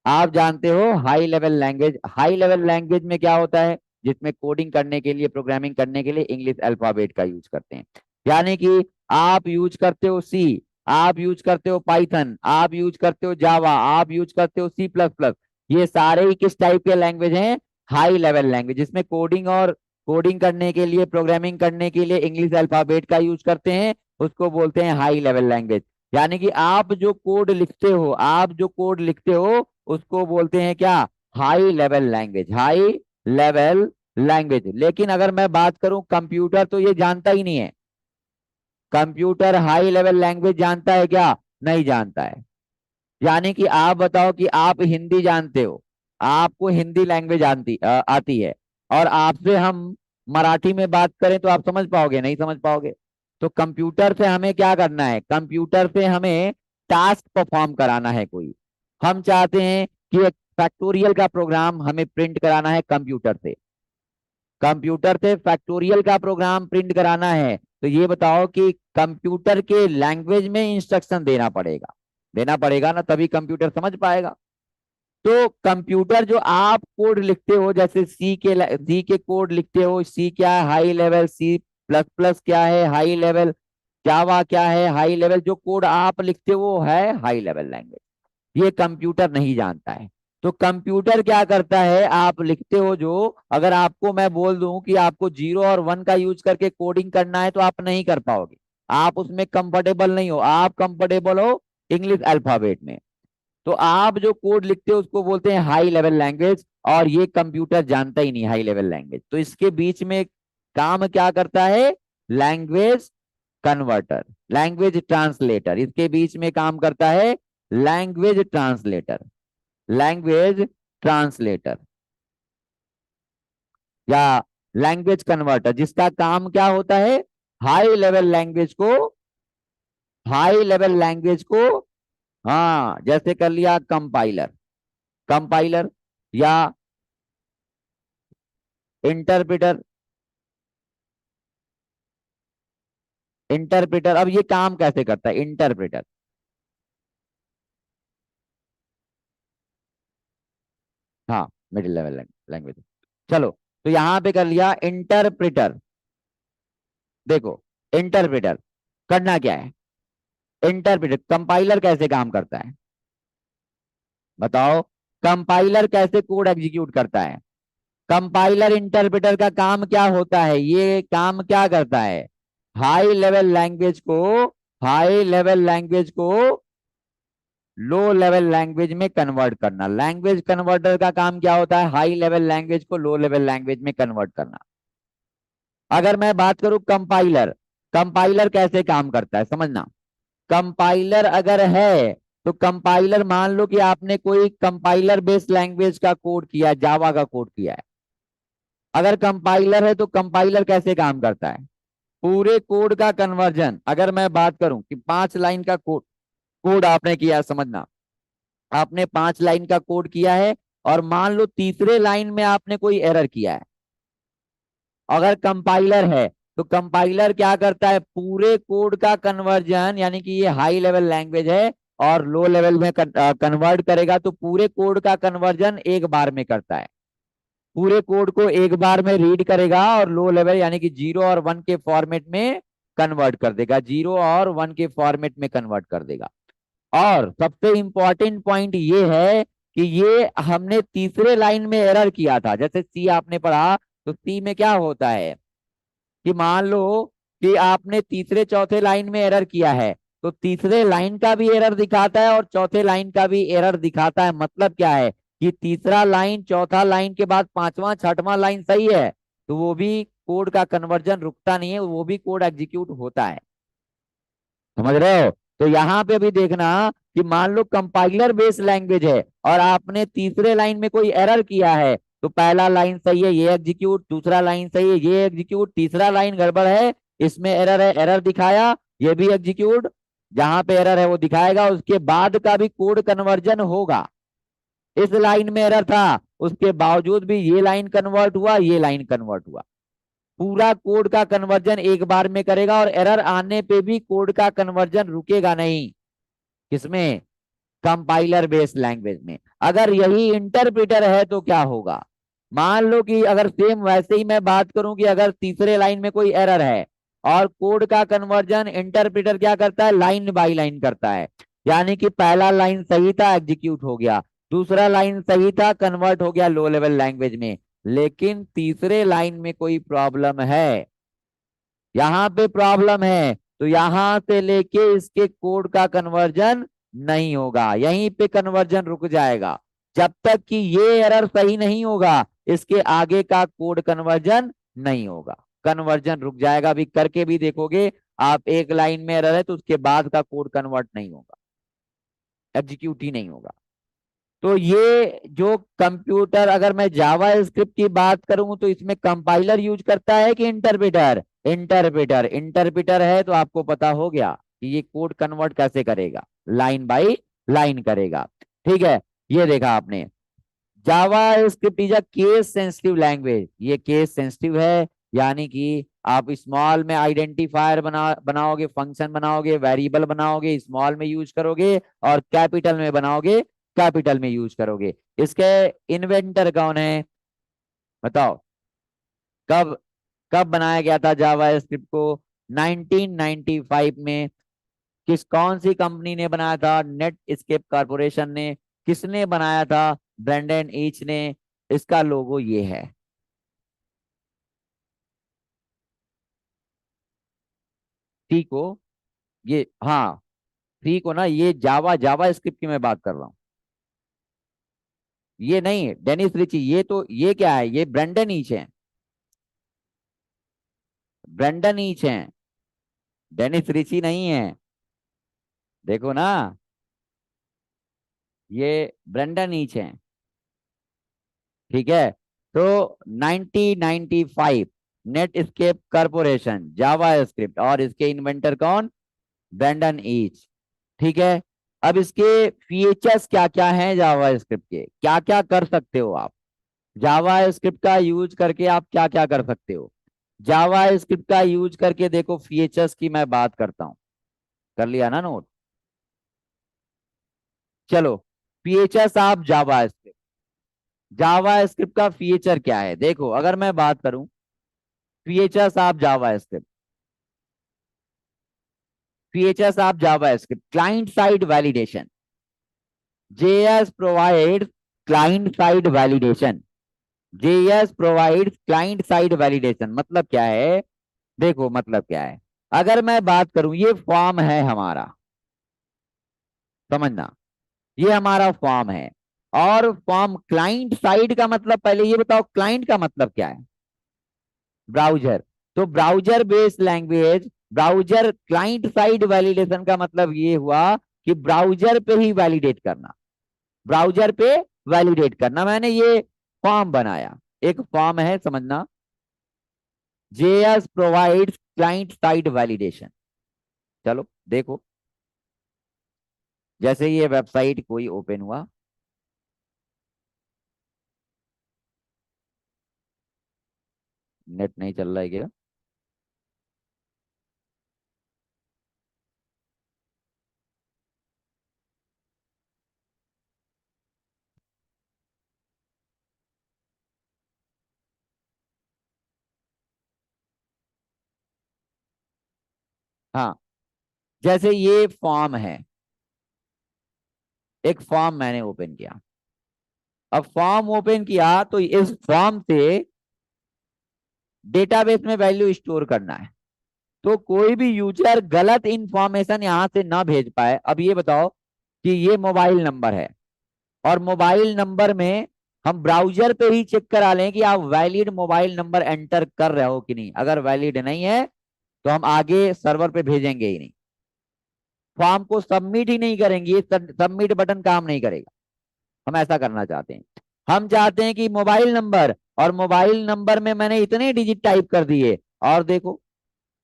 आप जानते हो high level language. High level language में क्या होता है, जिसमें कोडिंग करने के लिए, प्रोग्रामिंग करने के लिए इंग्लिश अल्फाबेट का यूज करते हैं। यानी कि आप यूज करते हो सी, आप यूज करते हो पाइथन, आप यूज करते हो जावा, आप यूज करते हो सी प्लस प्लस, ये सारे ही किस टाइप के लैंग्वेज हैं, हाई लेवल लैंग्वेज, जिसमें कोडिंग और कोडिंग करने के लिए, प्रोग्रामिंग करने के लिए इंग्लिश अल्फाबेट का यूज करते हैं, उसको बोलते हैं हाई लेवल लैंग्वेज। यानी कि आप जो कोड लिखते हो, आप जो कोड लिखते हो उसको बोलते हैं क्या, high level language, high level language. लेकिन अगर मैं बात करूं कंप्यूटर तो ये जानता ही नहीं है, कंप्यूटर हाई लेवल लैंग्वेज जानता है क्या, नहीं जानता है। यानी कि आप बताओ कि आप हिंदी जानते हो, आपको हिंदी लैंग्वेज आती है, और आपसे हम मराठी में बात करें तो आप समझ पाओगे, नहीं समझ पाओगे। तो कंप्यूटर से हमें क्या करना है, कंप्यूटर से हमें टास्क परफॉर्म कराना है कोई। हम चाहते हैं कि एक फैक्टोरियल का प्रोग्राम हमें प्रिंट कराना है कंप्यूटर से, कंप्यूटर से फैक्टोरियल का प्रोग्राम प्रिंट कराना है, तो ये बताओ कि कंप्यूटर के लैंग्वेज में इंस्ट्रक्शन देना पड़ेगा ना, तभी कंप्यूटर समझ पाएगा। तो कंप्यूटर जो आप कोड लिखते हो, जैसे सी के कोड लिखते हो, सी क्या है high level, C plus plus क्या है हाई लेवल, जावा क्या है हाई लेवल, जो कोड आप लिखते हो वो है हाई लेवल लैंग्वेज। ये कंप्यूटर नहीं जानता है। तो कंप्यूटर क्या करता है, आप लिखते हो जो, अगर आपको मैं बोल दूं कि आपको 0 और 1 का यूज करके कोडिंग करना है तो आप नहीं कर पाओगे, आप उसमें कंफर्टेबल नहीं हो, आप कंफर्टेबल हो इंग्लिश अल्फाबेट में। तो आप जो कोड लिखते हो उसको बोलते हैं हाई लेवल लैंग्वेज, और ये कंप्यूटर जानता ही नहीं हाई लेवल लैंग्वेज। तो इसके बीच में काम क्या करता है, लैंग्वेज कन्वर्टर, लैंग्वेज ट्रांसलेटर, इसके बीच में काम करता है लैंग्वेज ट्रांसलेटर, लैंग्वेज ट्रांसलेटर या लैंग्वेज कन्वर्टर, जिसका काम क्या होता है, हाई लेवल लैंग्वेज को, हाई लेवल लैंग्वेज को, हाँ जैसे कर लिया कंपाइलर, कंपाइलर या इंटरप्रेटर, इंटरप्रेटर। अब ये काम कैसे करता है इंटरप्रेटर, हाँ मिडिल लेवल लैंग्वेज। चलो, तो यहां पे कर लिया इंटरप्रेटर। देखो, इंटरप्रेटर करना क्या है, इंटरप्रेटर कंपाइलर कैसे काम करता है बताओ, कंपाइलर कैसे कोड एग्जीक्यूट करता है। कंपाइलर इंटरप्रेटर का काम क्या होता है, ये काम क्या करता है, हाई लेवल लैंग्वेज को, हाई लेवल लैंग्वेज को लो लेवल लैंग्वेज में कन्वर्ट करना। लैंग्वेज कन्वर्टर का काम क्या होता है, हाई लेवल लैंग्वेज को लो लेवल लैंग्वेज में कन्वर्ट करना। अगर मैं बात करूं कंपाइलर, कंपाइलर कैसे काम करता है समझना। कंपाइलर अगर है तो कंपाइलर, मान लो कि आपने कोई कंपाइलर बेस्ड लैंग्वेज का कोड किया, जावा का कोड किया है। अगर कंपाइलर है तो कंपाइलर कैसे काम करता है, पूरे कोड का कन्वर्जन, अगर मैं बात करूं कि 5 लाइन का कोड, कोड आपने किया है, समझना आपने 5 लाइन का कोड किया है, और मान लो तीसरे लाइन में आपने कोई एरर किया है। अगर कंपाइलर है तो कंपाइलर क्या करता है, पूरे कोड का कन्वर्जन, यानी कि ये हाई लेवल लैंग्वेज है और लो लेवल में कन्वर्ट करेगा, तो पूरे कोड का कन्वर्जन एक बार में करता है। पूरे कोड को एक बार में रीड करेगा और लो लेवल यानी कि 0 और 1 के फॉर्मेट में कन्वर्ट कर देगा, 0 और 1 के फॉर्मेट में कन्वर्ट कर देगा। और सबसे इंपॉर्टेंट पॉइंट ये है कि ये हमने तीसरे लाइन में एरर किया था, जैसे सी आपने पढ़ा, तो सी में क्या होता है कि मान लो कि आपने तीसरे चौथे लाइन में एरर किया है, तो तीसरे लाइन का भी एरर दिखाता है और चौथे लाइन का भी एरर दिखाता है। मतलब क्या है कि तीसरा लाइन चौथा लाइन के बाद पांचवा छठवां लाइन सही है, तो वो भी कोड का कन्वर्जन रुकता नहीं है, वो भी कोड एग्जीक्यूट होता है। समझ रहे हो। तो यहाँ पे भी देखना कि मान लो कंपाइलर बेस्ड लैंग्वेज है और आपने तीसरे लाइन में कोई एरर किया है, तो पहला लाइन सही है ये एग्जीक्यूट, दूसरा लाइन सही है ये एग्जीक्यूट, तीसरा लाइन गड़बड़ है इसमें एरर है, एरर दिखाया ये भी एग्जीक्यूट, जहां पे एरर है वो दिखाएगा, उसके बाद का भी कोड कन्वर्जन होगा। इस लाइन में एरर था, उसके बावजूद भी ये लाइन कन्वर्ट हुआ, ये लाइन कन्वर्ट हुआ। पूरा कोड का कन्वर्जन एक बार में करेगा, और एरर आने पे भी कोड का कन्वर्जन रुकेगा नहीं। किसमें, कंपाइलर बेस्ड लैंग्वेज में। अगर यही इंटरप्रेटर है तो क्या होगा, मान लो कि अगर सेम वैसे ही मैं बात करूं कि अगर तीसरे लाइन में कोई एरर है और कोड का कन्वर्जन इंटरप्रेटर क्या करता है, लाइन बाय लाइन करता है। यानी कि पहला लाइन सही था एग्जीक्यूट हो गया, दूसरा लाइन सही था कन्वर्ट हो गया लो लेवल लैंग्वेज में, लेकिन तीसरे लाइन में कोई प्रॉब्लम है, यहाँ पे प्रॉब्लम है, तो यहां से लेके इसके कोड का कन्वर्जन नहीं होगा, यहीं पे कन्वर्जन रुक जाएगा। जब तक कि ये एरर सही नहीं होगा इसके आगे का कोड कन्वर्जन नहीं होगा, कन्वर्जन रुक जाएगा। अभी करके भी देखोगे आप, एक लाइन में एरर है तो उसके बाद का कोड कन्वर्ट नहीं होगा, एग्जीक्यूट ही नहीं होगा। तो ये जो कंप्यूटर, अगर मैं जावा स्क्रिप्ट की बात करूं तो इसमें कंपाइलर यूज करता है कि इंटरप्रेटर, इंटरप्रेटर, इंटरप्रेटर है तो आपको पता हो गया कि ये कोड कन्वर्ट कैसे करेगा, लाइन बाय लाइन करेगा। ठीक है, ये देखा आपने, JavaScript is a case sensitive language, ये केस सेंसिटिव है, यानी कि आप स्मॉल में आइडेंटिफायर बनाओगे, फंक्शन बनाओगे, वेरिएबल बनाओगे, स्मॉल में यूज करोगे, और कैपिटल में बनाओगे, कैपिटल में यूज करोगे। इसके इन्वेंटर कौन है बताओ? कब कब बनाया गया था जावा स्क्रिप्ट को? 1995 में। कौन सी कंपनी ने बनाया था? नेट स्केप कारपोरेशन ने। किसने बनाया था? ब्रेंडन ईच ने। इसका लोगो ये है। ठीक हो? ये हाँ, ठीक हो ना? ये जावा जावा स्क्रिप्ट की मैं बात कर रहा हूँ। ये नहीं डेनिस रिची, ये तो ये क्या है? ये ब्रेंडन ईच है। ब्रेंडन ईच है, डेनिस रिची नहीं है। देखो ना, ये ब्रेंडन ईच है। ठीक है। तो 1995, Netscape corporation, JavaScript, और इसके इन्वेंटर कौन? Brendan Eich. ठीक है। अब इसके फीचर्स क्या क्या हैं? जावा स्क्रिप्ट के क्या क्या कर सकते हो आप? जावा स्क्रिप्ट का यूज करके आप क्या क्या कर सकते हो? जावा स्क्रिप्ट का यूज करके देखो, फीचर्स की मैं बात करता हूं। कर लिया ना नोट? चलो, फीचर्स आप जावा स्क्रिप्ट। जावा स्क्रिप्ट का फीचर क्या है देखो, अगर मैं बात करूं फीचर्स आप जावा स्क्रिप्ट, फीचर्स आप JavaScript, client side validation. JS provide client side validation. JS provide client side validation मतलब क्या है? देखो मतलब क्या है, अगर मैं बात करूं, ये फॉर्म है हमारा, समझना, ये हमारा फॉर्म है। और फॉर्म क्लाइंट साइड का मतलब, पहले ये बताओ क्लाइंट का मतलब क्या है? ब्राउजर। तो browser based language, browser client side validation का मतलब ये हुआ कि ब्राउजर पे ही वैलिडेट करना, ब्राउजर पे वैलिडेट करना। मैंने ये फॉर्म बनाया, एक फॉर्म है, समझना। JS provides client side validation. चलो देखो, जैसे ये वेबसाइट कोई ओपन हुआ, नेट नहीं चल रहा है क्या? हाँ, जैसे ये फॉर्म है, एक फॉर्म मैंने ओपन किया। अब फॉर्म ओपन किया तो इस फॉर्म से डेटाबेस में वैल्यू स्टोर करना है, तो कोई भी यूजर गलत इंफॉर्मेशन यहां से ना भेज पाए। अब ये बताओ कि ये मोबाइल नंबर है, और मोबाइल नंबर में हम ब्राउजर पे ही चेक करा लें कि आप वैलिड मोबाइल नंबर एंटर कर रहे हो कि नहीं। अगर वैलिड नहीं है तो हम आगे सर्वर पे भेजेंगे ही नहीं, फॉर्म को सबमिट ही नहीं करेंगे, सबमिट बटन काम नहीं करेगा। हम ऐसा करना चाहते हैं। हम चाहते हैं कि मोबाइल नंबर, और मोबाइल नंबर में मैंने इतने डिजिट टाइप कर दिए। और देखो,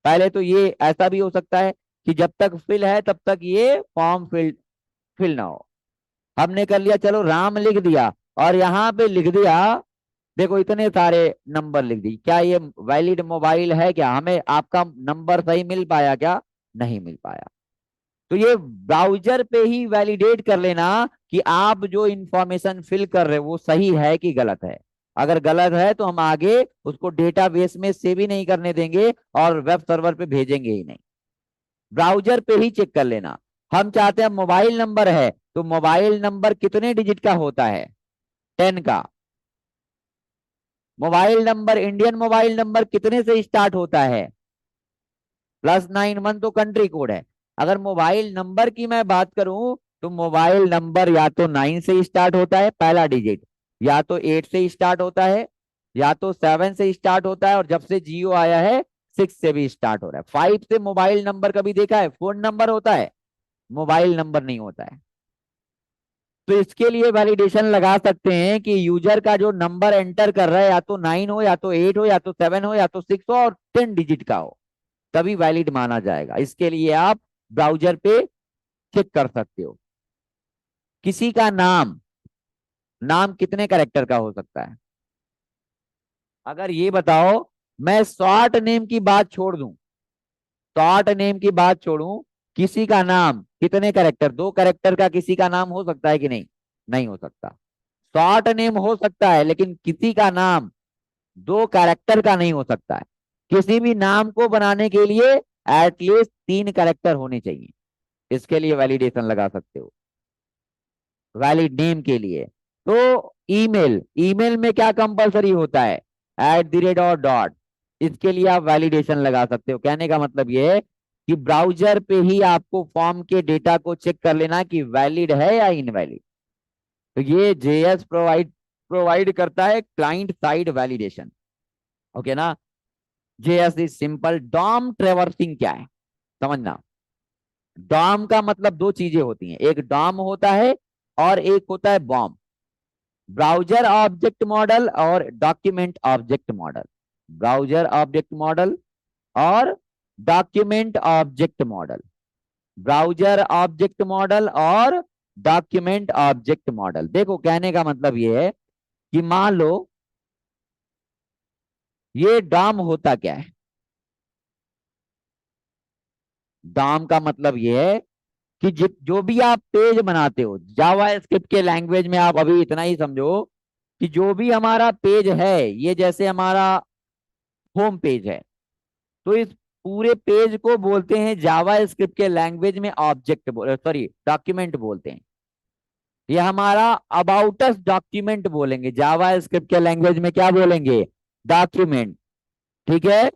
पहले तो ये ऐसा भी हो सकता है कि जब तक फिल है तब तक ये फॉर्म फिल ना हो। हमने कर लिया, चलो राम लिख दिया, और यहाँ पे लिख दिया, देखो इतने सारे नंबर लिख दी। क्या ये वैलिड मोबाइल है? क्या हमें आपका नंबर सही मिल पाया? क्या नहीं मिल पाया? तो ये ब्राउजर पे ही वैलिडेट कर लेना कि आप जो इंफॉर्मेशन फिल कर रहे हो वो सही है कि गलत है। अगर गलत है तो हम आगे उसको डेटाबेस में सेव ही नहीं करने देंगे, और वेब सर्वर पे भेजेंगे ही नहीं। ब्राउजर पे ही चेक कर लेना। हम चाहते हैं मोबाइल नंबर है, तो मोबाइल नंबर कितने डिजिट का होता है? 10 का। Mobile number, Indian mobile number कितने से स्टार्ट होता है? +91 तो कंट्री कोड है। अगर मोबाइल नंबर की मैं बात करूं, तो मोबाइल नंबर या तो 9 से स्टार्ट होता है पहला डिजिट, या तो 8 से स्टार्ट होता है, या तो 7 से स्टार्ट होता है, और जब से जियो आया है 6 से भी स्टार्ट हो रहा है। 5 से मोबाइल नंबर कभी देखा है? फोन नंबर होता है, मोबाइल नंबर नहीं होता है। तो इसके लिए वैलिडेशन लगा सकते हैं कि यूजर का जो नंबर एंटर कर रहा है, या तो 9 हो, या तो 8 हो, या तो 7 हो, या तो 6 हो, और 10 डिजिट का हो, तभी वैलिड माना जाएगा। इसके लिए आप ब्राउजर पे चेक कर सकते हो। किसी का नाम, नाम कितने कैरेक्टर का हो सकता है? अगर ये बताओ, मैं शॉर्ट नेम की बात छोड़ दूं, शॉर्ट नेम की बात छोड़ूं, किसी का नाम कितने कैरेक्टर, दो कैरेक्टर का किसी का नाम हो सकता है कि नहीं? नहीं हो सकता। शॉर्ट नेम हो सकता है लेकिन किसी का नाम दो कैरेक्टर का नहीं हो सकता है। किसी भी नाम को बनाने के लिए एटलीस्ट तीन कैरेक्टर होने चाहिए। इसके लिए वैलिडेशन लगा सकते हो, वैलिड नेम के लिए। तो ईमेल, ईमेल में क्या कंपलसरी होता है? @ और डॉट। इसके लिए आप वैलिडेशन लगा सकते हो। कहने का मतलब ये है कि ब्राउजर पे ही आपको फॉर्म के डेटा को चेक कर लेना कि वैलिड है या इनवैलिड। तो ये जेएस प्रोवाइड प्रोवाइड करता है क्लाइंट साइड वैलिडेशन। ओके ना? JS is simple. DOM traversing क्या है समझना। डॉम का मतलब दो चीजें होती हैं, एक डॉम होता है और एक होता है बॉम। ब्राउजर ऑब्जेक्ट मॉडल और document object model. Browser object model और document object model. Browser object model और डॉक्यूमेंट ऑब्जेक्ट मॉडल। देखो कहने का मतलब ये है कि मान लो ये डॉम होता क्या है? डॉम का मतलब ये है कि जो भी आप पेज बनाते हो जावा स्क्रिप्ट के लैंग्वेज में, आप अभी इतना ही समझो कि जो भी हमारा पेज है, ये जैसे हमारा होम पेज है, तो इस पूरे पेज को बोलते हैं जावा स्क्रिप्ट के लैंग्वेज में ऑब्जेक्ट, सॉरी डॉक्यूमेंट बोलते हैं। ये हमारा अबाउट अस डॉक्यूमेंट बोलेंगे, जावा स्क्रिप्ट के लैंग्वेज में क्या बोलेंगे? डॉक्यूमेंट। ठीक है?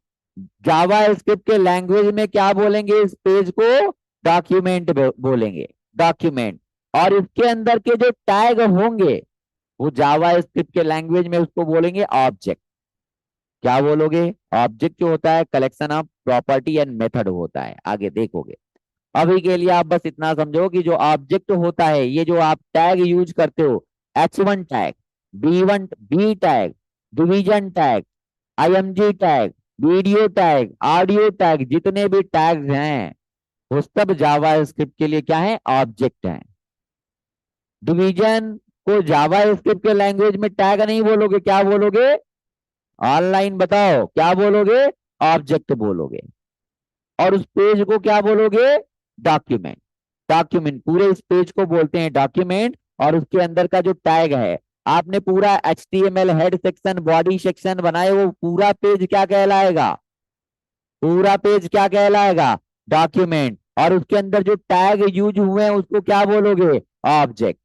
जावा स्क्रिप्ट के लैंग्वेज में क्या बोलेंगे? इस पेज को डॉक्यूमेंट बोलेंगे, डॉक्यूमेंट। और इसके अंदर के जो टैग होंगे वो जावा स्क्रिप्ट के लैंग्वेज में उसको बोलेंगे ऑब्जेक्ट। क्या बोलोगे? ऑब्जेक्ट जो होता है collection of property and method होता है, आगे देखोगे। अभी के लिए आप बस इतना समझो कि जो ऑब्जेक्ट होता है, ये जो आप टैग यूज करते हो, H1 tag, B1 B tag, division tag, IMG tag, video tag, audio tag, जितने भी टैग्स हैं वो सब जावा स्क्रिप्ट के लिए क्या है? ऑब्जेक्ट हैं। डिवीजन को जावा स्क्रिप्ट के लैंग्वेज में टैग नहीं बोलोगे, क्या बोलोगे? ऑनलाइन बताओ क्या बोलोगे? ऑब्जेक्ट बोलोगे। और उस पेज को क्या बोलोगे? डॉक्यूमेंट। डॉक्यूमेंट, पूरे इस पेज को बोलते हैं डॉक्यूमेंट। और उसके अंदर का जो टैग है, आपने पूरा HTML head section body section बनाए, वो पूरा पेज क्या कहलाएगा? पूरा पेज क्या कहलाएगा? डॉक्यूमेंट। और उसके अंदर जो टैग यूज हुए हैं उसको क्या बोलोगे? ऑब्जेक्ट।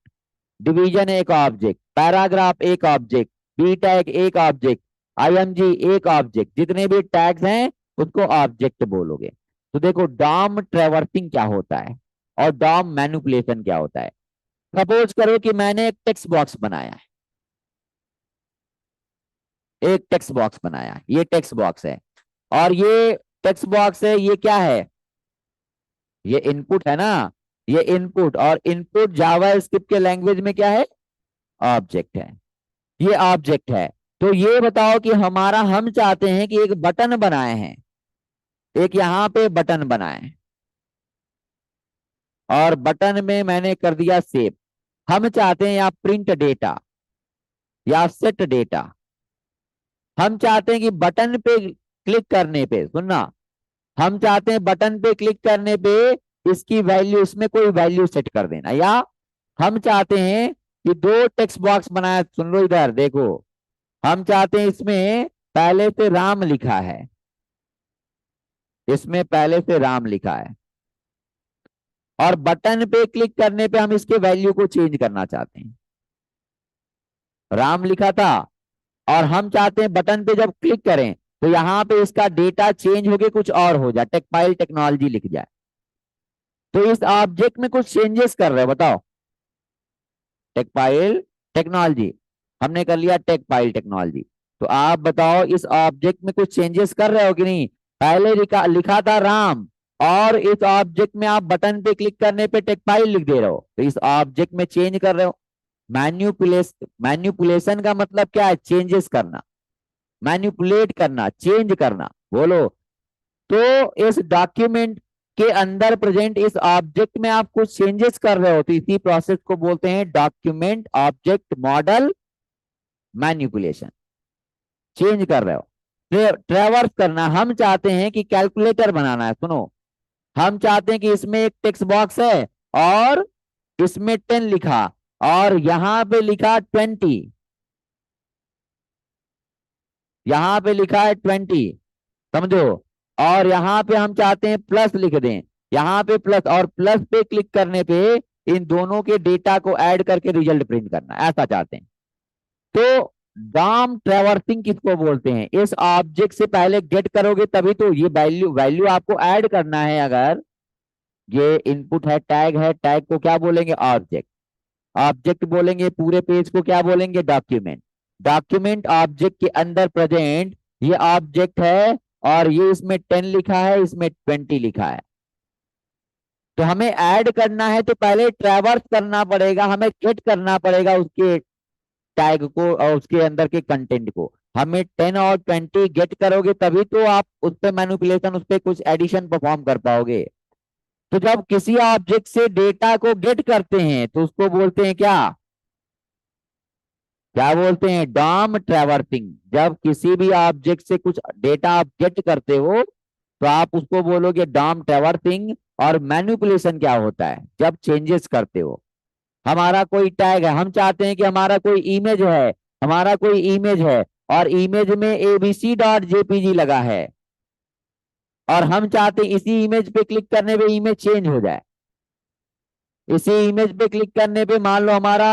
डिवीजन एक ऑब्जेक्ट, पैराग्राफ एक ऑब्जेक्ट, बी टैग एक ऑब्जेक्ट, IMG एक ऑब्जेक्ट, जितने भी टैग्स हैं उसको ऑब्जेक्ट बोलोगे। तो देखो डॉम ट्रेवर्सिंग क्या होता है और डॉम मैनिपुलेशन क्या होता है। सपोज करो कि मैंने एक टेक्स्ट बॉक्स बनाया है, एक टेक्स्ट बॉक्स बनाया है, ये टेक्स्ट बॉक्स है। और ये टेक्स्ट बॉक्स है, ये क्या है? ये इनपुट है ना। ये इनपुट, और इनपुट जावा स्क्रिप्ट के लैंग्वेज में क्या है? ऑब्जेक्ट है। ये ऑब्जेक्ट है। तो ये बताओ कि हमारा, हम चाहते हैं कि एक बटन बनाए हैं, एक यहां पे बटन बनाए, और बटन में मैंने कर दिया सेव। हम चाहते हैं या प्रिंट डेटा या सेट डेटा। हम चाहते हैं कि बटन पे क्लिक करने पे, सुनना, हम चाहते हैं बटन पे क्लिक करने पे इसकी वैल्यू, इसमें कोई वैल्यू सेट कर देना, या हम चाहते हैं कि दो टेक्स्ट बॉक्स बनाया, सुन लो इधर देखो। हम चाहते हैं इसमें पहले से राम लिखा है, इसमें पहले से राम लिखा है, और बटन पे क्लिक करने पे हम इसके वैल्यू को चेंज करना चाहते हैं। राम लिखा था, और हम चाहते हैं बटन पे जब क्लिक करें तो यहां पे इसका डेटा चेंज होके कुछ और हो जाए, टेकपाइल टेक्नोलॉजी लिख जाए। तो इस ऑब्जेक्ट में कुछ चेंजेस कर रहे हो, बताओ। टेकपाइल टेक्नोलॉजी, हमने कर लिया टेकपाइल टेक्नोलॉजी। तो आप बताओ इस ऑब्जेक्ट में कुछ चेंजेस कर रहे हो कि नहीं? पहले लिखा था राम, और इस ऑब्जेक्ट में आप बटन पे क्लिक करने पे टेकपाइल लिख दे रहे हो, तो इस ऑब्जेक्ट में चेंज कर रहे हो। मैन्युपुलेशन का मतलब क्या है? चेंजेस करना, मैन्युपुलेट करना, चेंज करना, बोलो। तो इस डॉक्यूमेंट के अंदर प्रेजेंट इस ऑब्जेक्ट में आप कुछ चेंजेस कर रहे हो तो इसी प्रोसेस को बोलते हैं document object model manipulation. Change कर रहे हो, ट्रेवर्स करना। हम चाहते हैं कि कैलकुलेटर बनाना है, सुनो। हम चाहते हैं कि इसमें एक टेक्स्ट बॉक्स है और इसमें 10 लिखा और यहां पे लिखा 20, यहां पे लिखा है 20, समझो। और यहाँ पे हम चाहते हैं प्लस लिख दें, यहाँ पे प्लस, और प्लस पे क्लिक करने पे इन दोनों के डेटा को ऐड करके रिजल्ट प्रिंट करना, ऐसा चाहते हैं। तो डाम ट्रैवर्सिंग किसको बोलते हैं? इस ऑब्जेक्ट से पहले गेट करोगे तभी तो ये वैल्यू वैल्यू आपको ऐड करना है। अगर ये इनपुट है, टैग को क्या बोलेंगे? ऑब्जेक्ट। ऑब्जेक्ट बोलेंगे, पूरे पेज को क्या बोलेंगे? डॉक्यूमेंट। डॉक्यूमेंट ऑब्जेक्ट के अंदर प्रेजेंट ये ऑब्जेक्ट है और ये इसमें 10 लिखा है, इसमें 20 लिखा है। तो हमें ऐड करना है तो पहले ट्रैवर्स करना पड़ेगा, हमें गेट करना पड़ेगा उसके टैग को और उसके अंदर के कंटेंट को। हमें 10 और 20 गेट करोगे तभी तो आप उस पर मैनिपुलेशन, उस पर कुछ एडिशन परफॉर्म कर पाओगे। तो जब किसी ऑब्जेक्ट से डेटा को गेट करते हैं तो उसको बोलते हैं क्या? क्या बोलते हैं? DOM traversing. जब किसी भी ऑब्जेक्ट से कुछ डेटा आप गेट करते हो तो आप उसको बोलोगे डॉम ट्रैवर्सिंग। और मैनिपुलेशन क्या होता है? जब चेंजेस करते हो। हमारा कोई टैग है, हम चाहते हैं कि हमारा कोई इमेज है, हमारा कोई इमेज है और इमेज में abc.jpg लगा है और हम चाहते हैं इसी इमेज पे क्लिक करने पे इमेज चेंज हो जाए। इसी इमेज पे क्लिक करने पे मान लो हमारा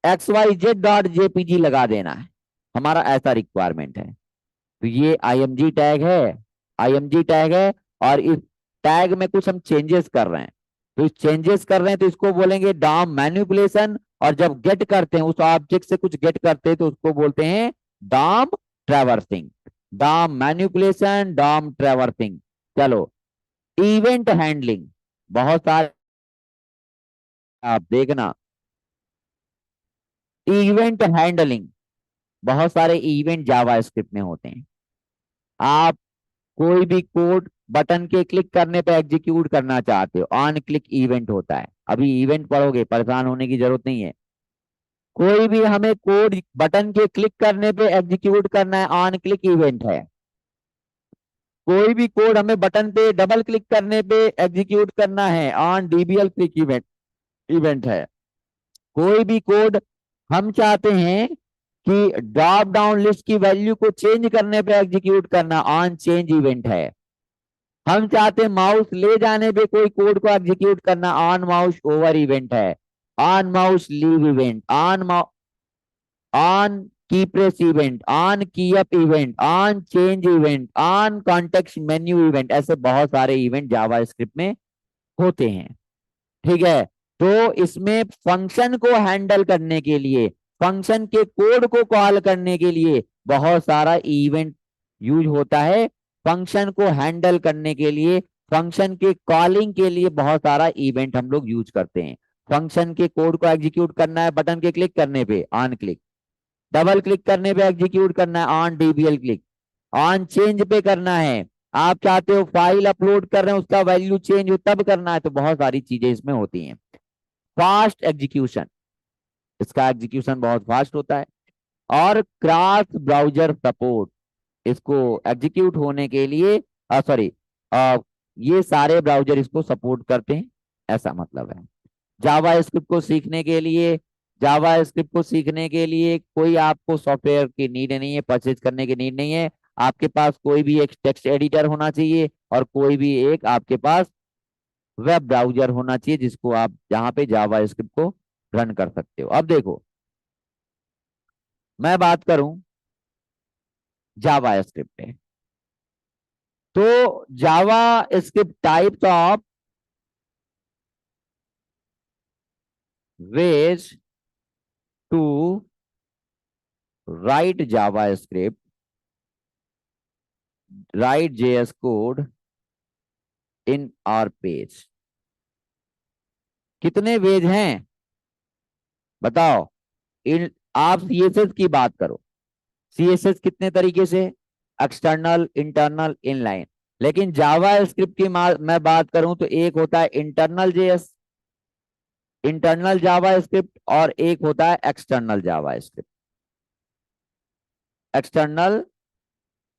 xyz.jpg लगा देना है, हमारा ऐसा रिक्वायरमेंट है। तो ये img टैग है, img टैग है। और इस टैग में कुछ हम चेंजेस कर रहे हैं, तो इस चेंजेस कर रहे हैं तो इसको बोलेंगे डॉम मैनिपुलेशन। और जब गेट करते हैं, उस ऑब्जेक्ट से कुछ गेट करते हैं तो उसको बोलते हैं DOM traversing. DOM manipulation, DOM traversing. चलो, इवेंट हैंडलिंग। बहुत सारे आप देखना, इवेंट हैंडलिंग, बहुत सारे इवेंट जावास्क्रिप्ट में होते हैं। आप कोई भी कोड बटन के क्लिक करने पे एग्जीक्यूट करना चाहते हो, ऑन क्लिक इवेंट होता है। अभी इवेंट पढ़ोगे, परेशान होने की जरूरत नहीं है। कोई भी हमें कोड बटन के क्लिक करने पे एग्जीक्यूट करना है, ऑन क्लिक इवेंट है। कोई भी कोड हमें बटन पे डबल क्लिक करने पे एग्जीक्यूट करना है, on DBL click event event है। कोई भी कोड हम चाहते हैं कि ड्रॉप डाउन लिस्ट की वैल्यू को चेंज करने पे एग्जीक्यूट करना, ऑन चेंज इवेंट है। हम चाहते हैं माउस ले जाने पे कोई कोड को एग्जीक्यूट करना, ऑन माउस ओवर इवेंट है। On mouse leave event, on की प्रेस इवेंट, ऑन की up event, on change event, on context menu event. ऐसे बहुत सारे इवेंट जावास्क्रिप्ट में होते हैं। ठीक है। तो इसमें फंक्शन को हैंडल करने के लिए, फंक्शन के कोड को कॉल करने के लिए बहुत सारा इवेंट यूज होता है। फंक्शन को हैंडल करने के लिए, फंक्शन के कॉलिंग के लिए बहुत सारा इवेंट हम लोग यूज करते हैं। फंक्शन के कोड को एग्जीक्यूट करना है बटन के क्लिक करने पे, ऑन क्लिक। डबल क्लिक करने पे एग्जीक्यूट करना है, on DBL click. On change पे करना है, आप चाहते हो फाइल अपलोड कर रहे हैं उसका वैल्यू चेंज हो तब करना है। तो बहुत सारी चीजें इसमें होती हैं। फास्ट एग्जीक्यूशन, इसका एग्जीक्यूशन बहुत फास्ट होता है। और क्रॉस ब्राउजर सपोर्ट, इसको एग्जीक्यूट होने के लिए, सॉरी, ये सारे ब्राउजर इसको सपोर्ट करते हैं, ऐसा मतलब है। जावा स्क्रिप्ट को सीखने के लिए, जावा स्क्रिप्ट को सीखने के लिए कोई आपको सॉफ्टवेयर की नीड नहीं है, परचेज करने की नीड नहीं है। आपके पास कोई भी एक टेक्स्ट एडिटर होना चाहिए और कोई भी एक आपके पास वेब ब्राउजर होना चाहिए जिसको आप, जहां पे जावा स्क्रिप्ट को रन कर सकते हो। अब देखो, मैं बात करूं जावा स्क्रिप्ट पे, तो JavaScript types of ways to write JavaScript, write JS code in our page. कितने वेज हैं बताओ? इन, आप सीएसएस की बात करो, सीएसएस कितने तरीके से? External, internal, inline. लेकिन जावा स्क्रिप्ट की मैं बात करूं तो एक होता है इंटरनल जेएस, इंटरनल जावा स्क्रिप्ट, और एक होता है एक्सटर्नल जावा स्क्रिप्ट। एक्सटर्नल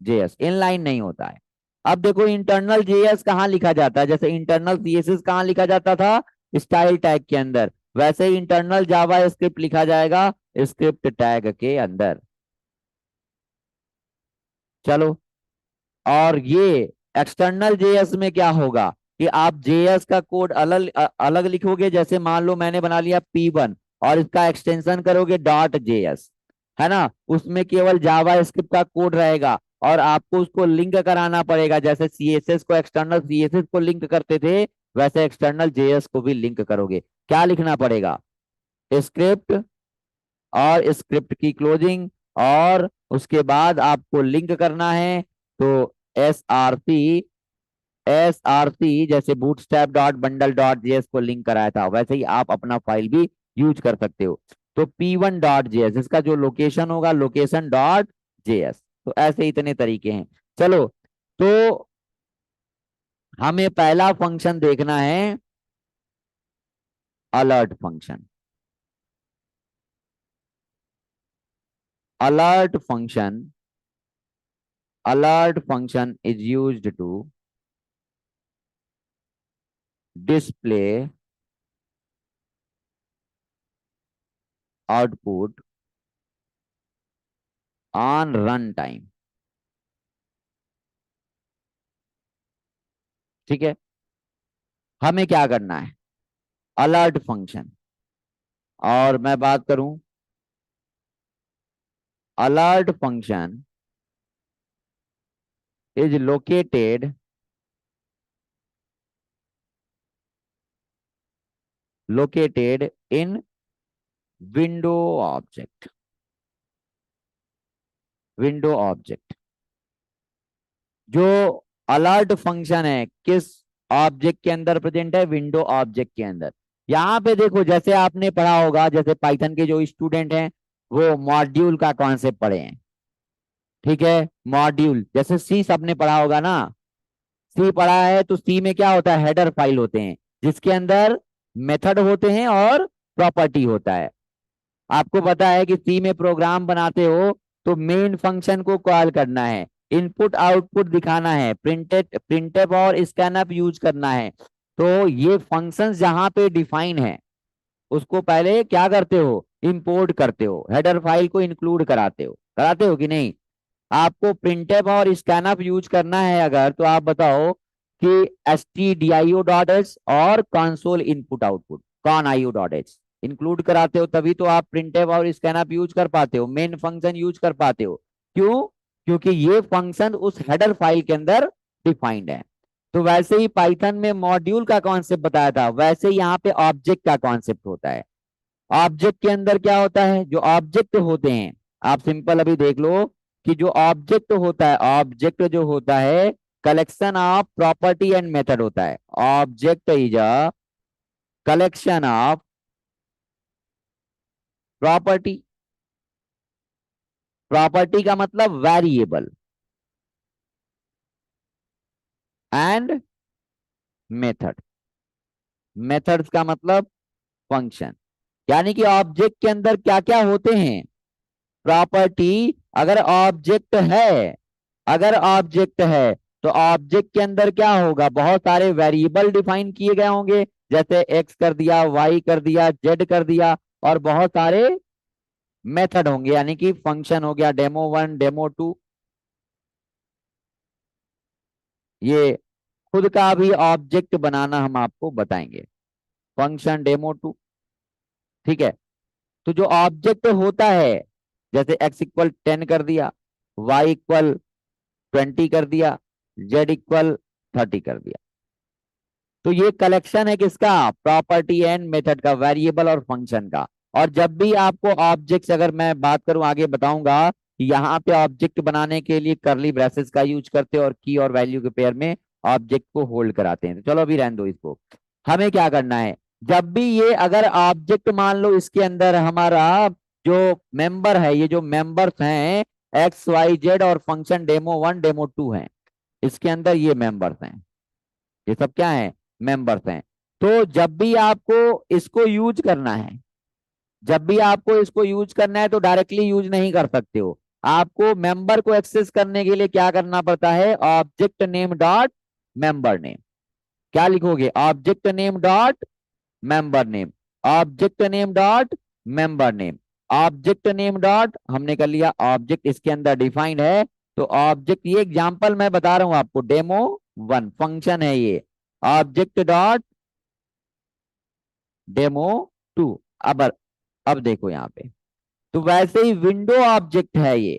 जेएस इनलाइन नहीं होता है। अब देखो इंटरनल जेएस कहाँ लिखा जाता है, जैसे इंटरनल सीएसएस कहाँ लिखा जाता था, स्टाइल टैग के अंदर, वैसे ही इंटरनल जावा स्क्रिप्ट लिखा जाएगा स्क्रिप्ट टैग के अंदर। चलो, और ये एक्सटर्नल जेएस में क्या होगा कि आप जेएस का कोड अलग अलग लिखोगे, जैसे मान लो मैंने बना लिया P1 और इसका एक्सटेंशन करोगे डॉट जेएस, है ना, उसमें केवल जावा स्क्रिप्ट का कोड रहेगा और आपको उसको लिंक कराना पड़ेगा, जैसे सीएसएस को एक्सटर्नल सीएसएस को लिंक करते थे वैसे एक्सटर्नल जेएस को भी लिंक करोगे। क्या लिखना पड़ेगा, स्क्रिप्ट और स्क्रिप्ट की क्लोजिंग, और उसके बाद आपको लिंक करना है तो एस आर सी जैसे bootstrap dot bundle dot JS को लिंक कराया था वैसे ही आप अपना फाइल भी यूज कर सकते हो। तो P1 डॉट जेएस इसका जो लोकेशन होगा लोकेशन डॉट जेएस। तो ऐसे इतने तरीके हैं। चलो, तो हमें पहला फंक्शन देखना है alert function. Alert function, alert function is used to display output on run time. ठीक है, हमें क्या करना है, अलर्ट फंक्शन, और मैं बात करूं alert function is located in window object. Window object, जो अलर्ट फंक्शन है किस ऑब्जेक्ट के अंदर प्रेजेंट है, विंडो ऑब्जेक्ट के अंदर। यहाँ पे देखो जैसे आपने पढ़ा होगा, जैसे पाइथन के जो स्टूडेंट हैं वो मॉड्यूल का कॉन्सेप्ट पढ़े हैं। ठीक है, मॉड्यूल जैसे सी सबने पढ़ा होगा ना, सी पढ़ा है तो सी में क्या होता है, हेडर फाइल होते हैं जिसके अंदर मेथड होते हैं और प्रॉपर्टी होता है। आपको पता है कि सी में प्रोग्राम बनाते हो तो मेन फंक्शन को कॉल करना है, इनपुट आउटपुट दिखाना है, प्रिंटेड प्रिंटफ और स्कैनफ यूज करना है। तो ये फंक्शंस जहां पे डिफाइन है उसको पहले क्या करते हो, इंपोर्ट करते हो, हेडर फाइल को इंक्लूड कराते हो कि नहीं। आपको प्रिंटफ और स्कैनफ यूज करना है अगर, तो आप बताओ कि stdio.h और console input output con IO.h include कराते हो, तभी तो आप प्रिंटफ और स्कैनफ यूज कर पाते हो, मेन फंक्शन यूज कर पाते हो। क्यों, क्योंकि ये फंक्शन उस हेडर फाइल के अंदर डिफाइंड है। तो वैसे ही पाइथन में मॉड्यूल का कॉन्सेप्ट बताया था, वैसे ही यहाँ पे ऑब्जेक्ट का कॉन्सेप्ट होता है। ऑब्जेक्ट के अंदर क्या होता है, जो ऑब्जेक्ट होते हैं, आप सिंपल अभी देख लो कि जो ऑब्जेक्ट होता है, ऑब्जेक्ट जो होता है collection of property and method होता है। Object is a collection of property, property का मतलब वेरिएबल, एंड मेथड, मेथड्स का मतलब फंक्शन। यानी कि ऑब्जेक्ट के अंदर क्या क्या होते हैं, प्रॉपर्टी। अगर ऑब्जेक्ट है, अगर ऑब्जेक्ट है तो ऑब्जेक्ट के अंदर क्या होगा, बहुत सारे वेरिएबल डिफाइन किए गए होंगे, जैसे एक्स कर दिया, वाई कर दिया, जेड कर दिया, और बहुत सारे मेथड होंगे, यानी कि फंक्शन हो गया डेमो 1 डेमो 2। ये खुद का भी ऑब्जेक्ट बनाना हम आपको बताएंगे, फंक्शन डेमो 2। ठीक है, तो जो ऑब्जेक्ट होता है, जैसे x = 10 कर दिया, y = 20 कर दिया, z = 30 कर दिया, तो ये कलेक्शन है किसका, प्रॉपर्टी एंड मेथड का, वेरिएबल और फंक्शन का। और जब भी आपको ऑब्जेक्ट्स, अगर मैं बात करूं आगे बताऊंगा कि यहाँ पे ऑब्जेक्ट बनाने के लिए करली ब्रेसेस का यूज करते हैं और की और वैल्यू के पेयर में ऑब्जेक्ट को होल्ड कराते हैं। तो चलो अभी रहने दो इसको, हमें क्या करना है, जब भी ये अगर ऑब्जेक्ट मान लो इसके अंदर हमारा जो मेंबर है, ये जो मेंबर्स हैं XYZ और फंक्शन डेमो 1 डेमो 2 है, इसके अंदर ये मेंबर्स हैं, ये सब क्या है, मेंबर्स हैं। तो जब भी आपको इसको यूज करना है, जब भी आपको इसको यूज करना है तो डायरेक्टली यूज नहीं कर सकते हो। आपको मेंबर को एक्सेस करने के लिए क्या करना पड़ता है, object name dot member name. क्या लिखोगे, object name dot member name, object name dot member name, object name dot, हमने कर लिया ऑब्जेक्ट इसके अंदर डिफाइंड है। तो ऑब्जेक्ट, ये एग्जांपल मैं बता रहा हूं आपको, डेमो वन फंक्शन है ये, ऑब्जेक्ट डॉट डेमो टू। अब अब देखो यहाँ पे, तो वैसे ही विंडो ऑब्जेक्ट है ये,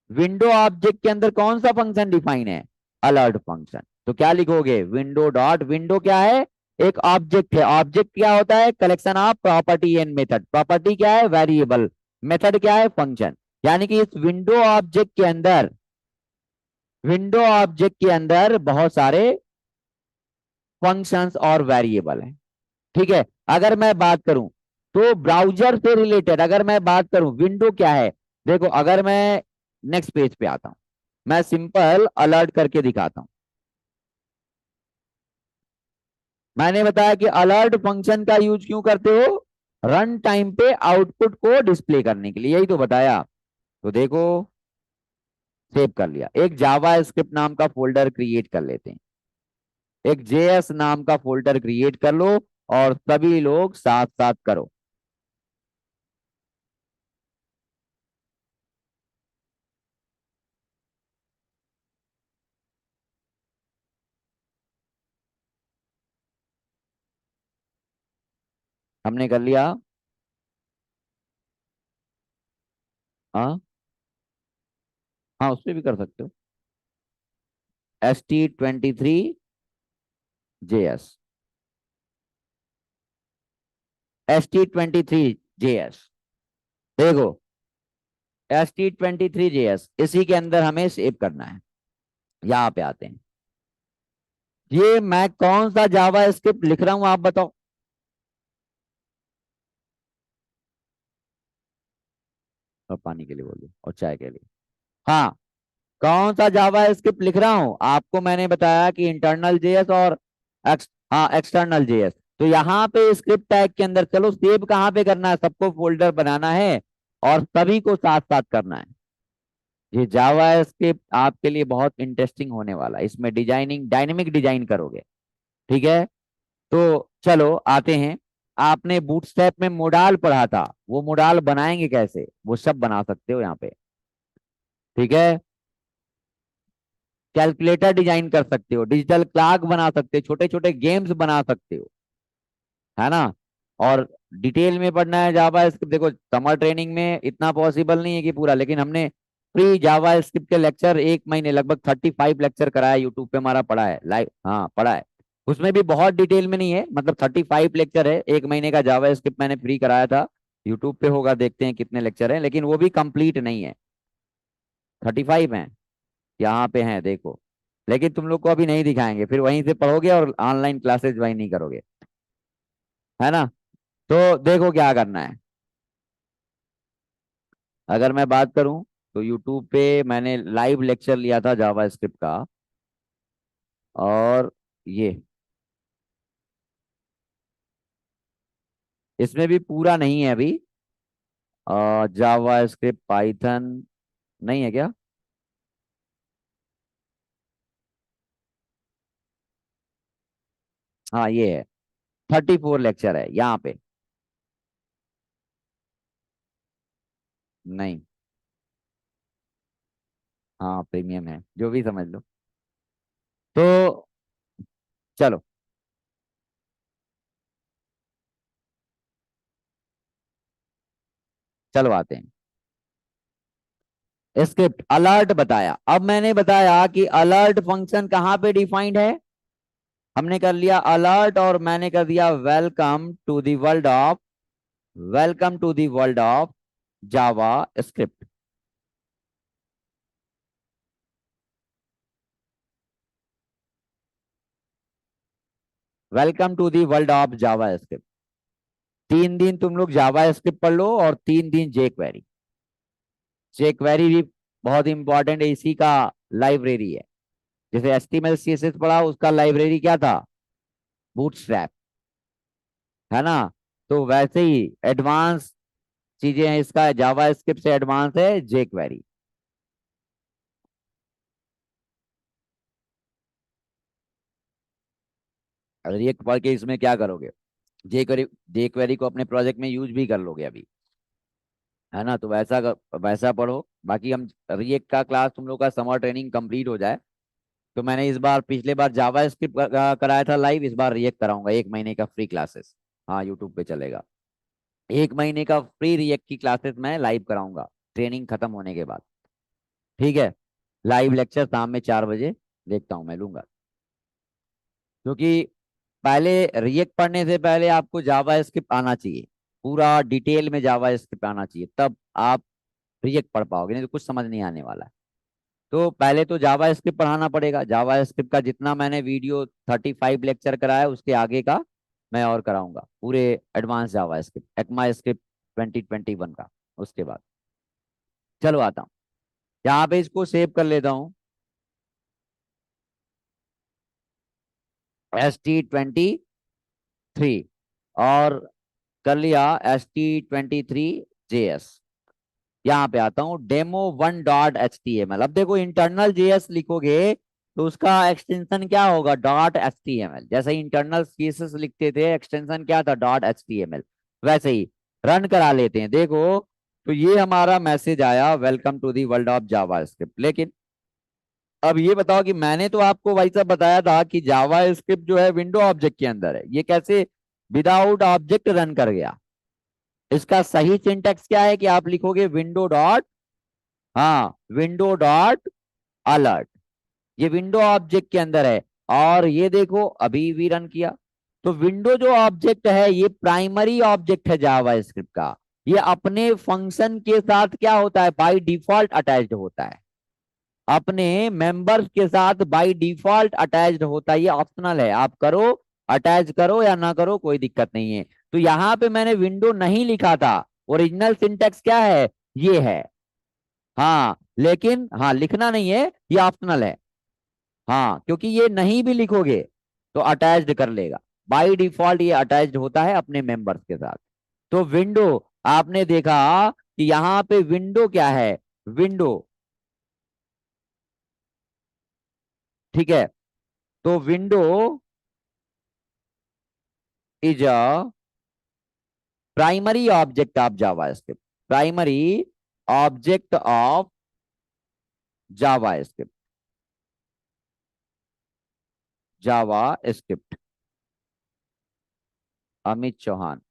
विंडो ऑब्जेक्ट के अंदर कौन सा फंक्शन डिफाइन है, अलर्ट फंक्शन। तो क्या लिखोगे, विंडो डॉट, विंडो क्या है, एक ऑब्जेक्ट है। ऑब्जेक्ट क्या होता है, collection of property and method. Property क्या है, वेरिएबल, मेथड क्या है, फंक्शन। यानी कि इस विंडो ऑब्जेक्ट के अंदर, विंडो ऑब्जेक्ट के अंदर बहुत सारे फंक्शंस और वेरिएबल हैं। ठीक है, अगर मैं बात करूं तो ब्राउजर से रिलेटेड, अगर मैं बात करूं विंडो क्या है, देखो अगर मैं नेक्स्ट पेज पे आता हूं, मैं सिंपल अलर्ट करके दिखाता हूं। मैंने बताया कि अलर्ट फंक्शन का यूज क्यों करते हो, रन टाइम पे आउटपुट को डिस्प्ले करने के लिए, यही तो बताया। तो देखो, सेव कर लिया, एक जावा स्क्रिप्ट नाम का फोल्डर क्रिएट कर लेते हैं, एक जेएस नाम का फोल्डर क्रिएट कर लो, और सभी लोग साथ साथ करो। हमने कर लिया। हाँ, हाँ उस पर भी कर सकते हो, ST23 JS, ST23 JS, देखो ST23 JS, इसी के अंदर हमें सेव करना है। यहाँ पे आते हैं, ये मैं कौन सा जावा स्क्रिप्ट लिख रहा हूं, आप बताओ। और पानी के लिए बोलिए, और चाय के लिए। हाँ, कौन सा जावा स्क्रिप्ट लिख रहा हूं, आपको मैंने बताया कि इंटरनल जेएस और हाँ एक्सटर्नल जेएस। तो यहाँ पे स्क्रिप्ट टैग के अंदर, चलो सेव कहाँ पे करना है, सबको फोल्डर बनाना है और सभी को साथ साथ करना है। ये जावा स्क्रिप्ट आपके लिए बहुत इंटरेस्टिंग होने वाला है, इसमें डिजाइनिंग, डायनेमिक डिजाइन करोगे। ठीक है, तो चलो आते हैं। आपने बूटस्ट्रैप में मोडाल पढ़ा था, वो मोडाल बनाएंगे कैसे, वो सब बना सकते हो यहाँ पे। ठीक है, कैलकुलेटर डिजाइन कर सकते हो, डिजिटल क्लॉक बना सकते हो, छोटे छोटे गेम्स बना सकते हो, है ना। और डिटेल में पढ़ना है जावा स्क्रिप्ट, देखो समर ट्रेनिंग में इतना पॉसिबल नहीं है कि पूरा, लेकिन हमने फ्री जावा स्क्रिप्ट के लेक्चर एक महीने, लगभग 35 लेक्चर कराया, यूट्यूब पे हमारा पड़ा है लाइव, हाँ पड़ा है। उसमें भी बहुत डिटेल में नहीं है, मतलब 35 लेक्चर है, एक महीने का जावा स्क्रिप्ट मैंने फ्री कराया था। यूट्यूब पे होगा, देखते हैं कितने लेक्चर हैं, लेकिन वो भी कंप्लीट नहीं है, 35 हैं, यहाँ पे हैं देखो। लेकिन तुम लोग को अभी नहीं दिखाएंगे, फिर वहीं से पढ़ोगे और ऑनलाइन क्लासेस ज्वाइन नहीं करोगे, है ना। तो देखो क्या करना है, अगर मैं बात करूं तो यूट्यूब पे मैंने लाइव लेक्चर लिया था जावा स्क्रिप्ट का, और ये इसमें भी पूरा नहीं है अभी, जावा स्क्रिप्ट पाइथन नहीं है क्या, हाँ ये है, 34 लेक्चर है यहाँ पे। नहीं, हाँ प्रीमियम है, जो भी समझ लो। तो चलो, चलो आते हैं। स्क्रिप्ट अलर्ट बताया, अब मैंने बताया कि अलर्ट फंक्शन कहाँ पे डिफाइंड है, हमने कर लिया अलर्ट, और मैंने कर दिया welcome to the world of, welcome to the world of JavaScript. Welcome to the world of JavaScript. 3 दिन तुम लोग जावा स्क्रिप्ट पढ़ लो, और 3 दिन जे क्वेरी। जे क्वेरी भी बहुत इंपॉर्टेंट है, इसी का लाइब्रेरी है। जैसे HTML CSS पढ़ा, उसका लाइब्रेरी क्या था, बूटस्ट्रैप, है ना। तो वैसे ही एडवांस चीजें हैं, इसका जावा स्क्रिप्ट से एडवांस है jQuery। अगर ये पढ़ के इसमें क्या करोगे, jQuery jQuery को अपने प्रोजेक्ट में यूज भी कर लोगे अभी, है ना। तो वैसा पढ़ो। बाकी हम रिएक्ट का क्लास तुम लोग का समर ट्रेनिंग कंप्लीट हो जाए, तो मैंने इस बार, पिछले बार जावा स्क्रिप्ट कराया था लाइव, इस बार रिएक्ट कराऊंगा 1 महीने का फ्री क्लासेस। हाँ, यूट्यूब पे चलेगा। 1 महीने का फ्री रिएक्ट की क्लासेस मैं लाइव कराऊंगा, ट्रेनिंग खत्म होने के बाद। ठीक है। लाइव लेक्चर शाम में 4 बजे देखता हूँ, मैं लूंगा। क्योंकि पहले रिएक्ट पढ़ने से पहले आपको जावा स्क्रिप्ट आना चाहिए, पूरा डिटेल में जावा स्क्रिप्ट आना चाहिए, तब आप रिएक्ट पढ़ पाओगे, नहीं तो कुछ समझ नहीं आने वाला है। तो पहले तो जावा स्क्रिप्ट पढ़ाना पड़ेगा। जावा स्क्रिप्ट का जितना मैंने वीडियो 35 लेक्चर कराया, उसके आगे का मैं और कराऊंगा, पूरे एडवांस जावा स्क्रिप्ट, एक्मा स्क्रिप्ट 2021 का। उसके बाद चलो आता हूँ, यहाँ पे इसको सेव कर लेता हूँ, ST23, और कर लिया ST23JS। यहाँ पे आता हूँ, demo1.html। अब देखो, इंटरनल जेएस लिखोगे तो उसका एक्सटेंशन क्या होगा, .html। जैसे इंटरनल सीएसएस लिखते थे, एक्सटेंशन क्या था, .html। वैसे ही रन करा लेते हैं, देखो। तो ये हमारा मैसेज आया, welcome to the world of JavaScript. लेकिन अब ये बताओ कि मैंने तो आपको भाई साहब बताया था कि जावा स्क्रिप्ट जो है विंडो ऑब्जेक्ट के अंदर है, ये कैसे विदाउट ऑब्जेक्ट रन कर गया। इसका सही सिंटेक्स क्या है कि आप लिखोगे विंडो डॉट, हाँ, विंडो डॉट अलर्ट। ये विंडो ऑब्जेक्ट के अंदर है। और ये देखो, अभी भी रन किया। तो विंडो जो ऑब्जेक्ट है, ये प्राइमरी ऑब्जेक्ट है जावा स्क्रिप्ट का। ये अपने फंक्शन के साथ क्या होता है, बाय डिफॉल्ट अटैच्ड होता है, अपने मेंबर्स के साथ बाय डिफॉल्ट अटैच्ड होता है। ये ऑप्शनल है, आप करो, अटैच करो या ना करो, कोई दिक्कत नहीं है। तो यहाँ पे मैंने विंडो नहीं लिखा था, ओरिजिनल सिंटेक्स क्या है, ये है। हाँ, लेकिन हाँ, लिखना नहीं है, ये ऑप्शनल है। हाँ, क्योंकि ये नहीं भी लिखोगे तो अटैच्ड कर लेगा, बाय डिफॉल्ट ये अटैच्ड होता है अपने मेंबर्स के साथ। तो विंडो, आपने देखा कि यहाँ पे विंडो क्या है, विंडो, ठीक है। तो window is a primary object of JavaScript, primary object of JavaScript, JavaScript, Amit Chauhan.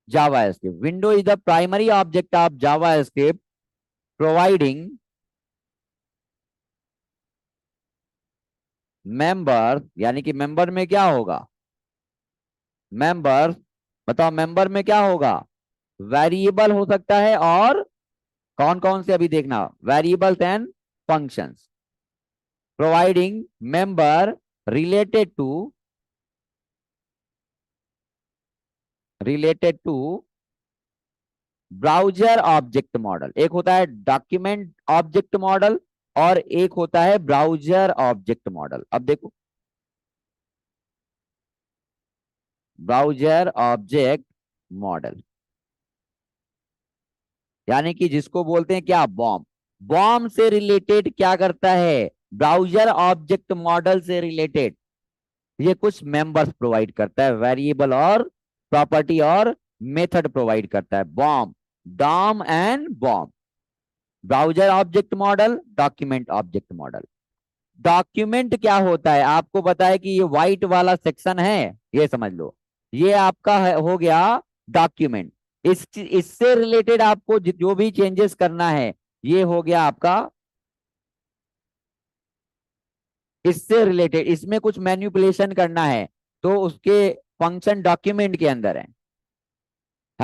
JavaScript, window is the primary object of JavaScript, providing member, यानी कि मेंबर में क्या होगा, मेंबर, बताओ मेंबर में क्या होगा, वेरिएबल हो सकता है, और कौन कौन से अभी देखना, variables and functions, providing member related to, related to browser object model. एक होता है डॉक्यूमेंट ऑब्जेक्ट मॉडल, और एक होता है ब्राउजर ऑब्जेक्ट मॉडल। अब देखो, ब्राउजर ऑब्जेक्ट मॉडल, यानी कि जिसको बोलते हैं क्या, बॉम। बॉम से रिलेटेड क्या करता है, ब्राउजर ऑब्जेक्ट मॉडल से रिलेटेड ये कुछ मेंबर्स प्रोवाइड करता है, वेरिएबल और प्रॉपर्टी और मेथड प्रोवाइड करता है, BOM, DOM and BOM. Browser object model, document object model. Document क्या होता है, आपको पता है कि ये व्हाइट वाला सेक्शन है, ये समझ लो, ये आपका हो गया डॉक्यूमेंट। इससे रिलेटेड आपको जो भी चेंजेस करना है, ये हो गया आपका इससे रिलेटेड, इसमें कुछ मैन्युपुलेशन करना है, तो उसके फंक्शन डॉक्यूमेंट के अंदर है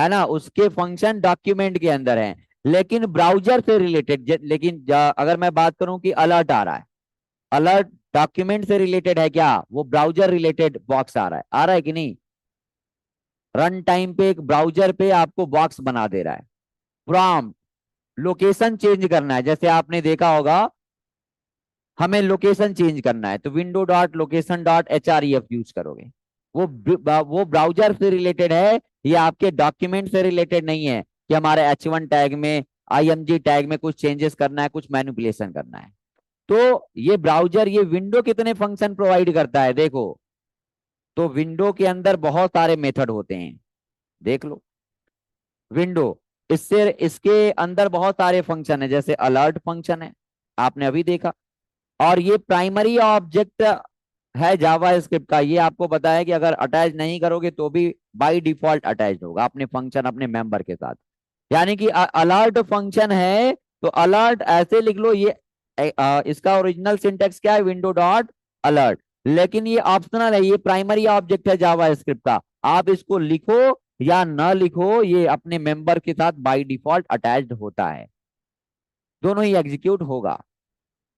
ना, उसके फंक्शन डॉक्यूमेंट के अंदर है। लेकिन ब्राउजर से रिलेटेड, लेकिन अगर मैं बात करूं कि अलर्ट आ रहा है, अलर्ट डॉक्यूमेंट से रिलेटेड है क्या, वो ब्राउजर रिलेटेड बॉक्स आ रहा है कि नहीं। रन टाइम पे एक ब्राउजर पे आपको बॉक्स बना दे रहा है। प्रॉम्प्ट, लोकेशन चेंज करना है, जैसे आपने देखा होगा हमें लोकेशन चेंज करना है तो window dot location dot H R use करोगे। वो ब्राउजर से रिलेटेड है, ये आपके डॉक्यूमेंट से रिलेटेड नहीं है कि हमारे H1 टैग में, IMG टैग में कुछ चेंजेस करना है, कुछ मैनिपुलेशन करना है। तो ये ब्राउजर, ये विंडो कितने फंक्शन प्रोवाइड करता है देखो। तो विंडो के अंदर बहुत सारे मेथड होते हैं, देख लो। विंडो, इससे इसके अंदर बहुत सारे फंक्शन है, जैसे अलर्ट फंक्शन है, आपने अभी देखा। और ये प्राइमरी ऑब्जेक्ट है जावा स्क्रिप्ट का। ये आपको बताया कि अगर अटैच नहीं करोगे तो भी बाय डिफॉल्ट अटैच होगा अपने फंक्शन, अपने मेंबर के साथ। यानी कि अलर्ट फंक्शन है तो अलर्ट ऐसे लिख लो। ये इसका ओरिजिनल सिंटेक्स क्या है, विंडो डॉट अलर्ट। लेकिन ये ऑप्शनल है, ये प्राइमरी ऑब्जेक्ट है जावा स्क्रिप्ट का। आप इसको लिखो या ना लिखो, ये अपने मेंबर के साथ बाय डिफॉल्ट अटैच्ड होता है, दोनों ही एग्जीक्यूट होगा।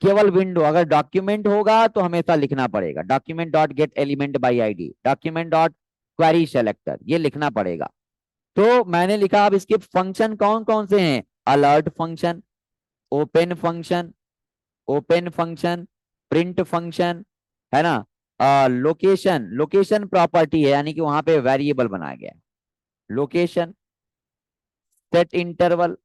केवल विंडो, अगर डॉक्यूमेंट होगा तो हमेशा लिखना पड़ेगा document dot gate element by ID, document dot query selector, ये लिखना पड़ेगा। तो मैंने लिखा, अब इसके फंक्शन कौन कौन से हैं, alert function, open function, open function, print function, है ना। लोकेशन, लोकेशन प्रॉपर्टी है, यानी कि वहां पे वेरिएबल बनाया गया है, लोकेशन। सेट इंटरवल,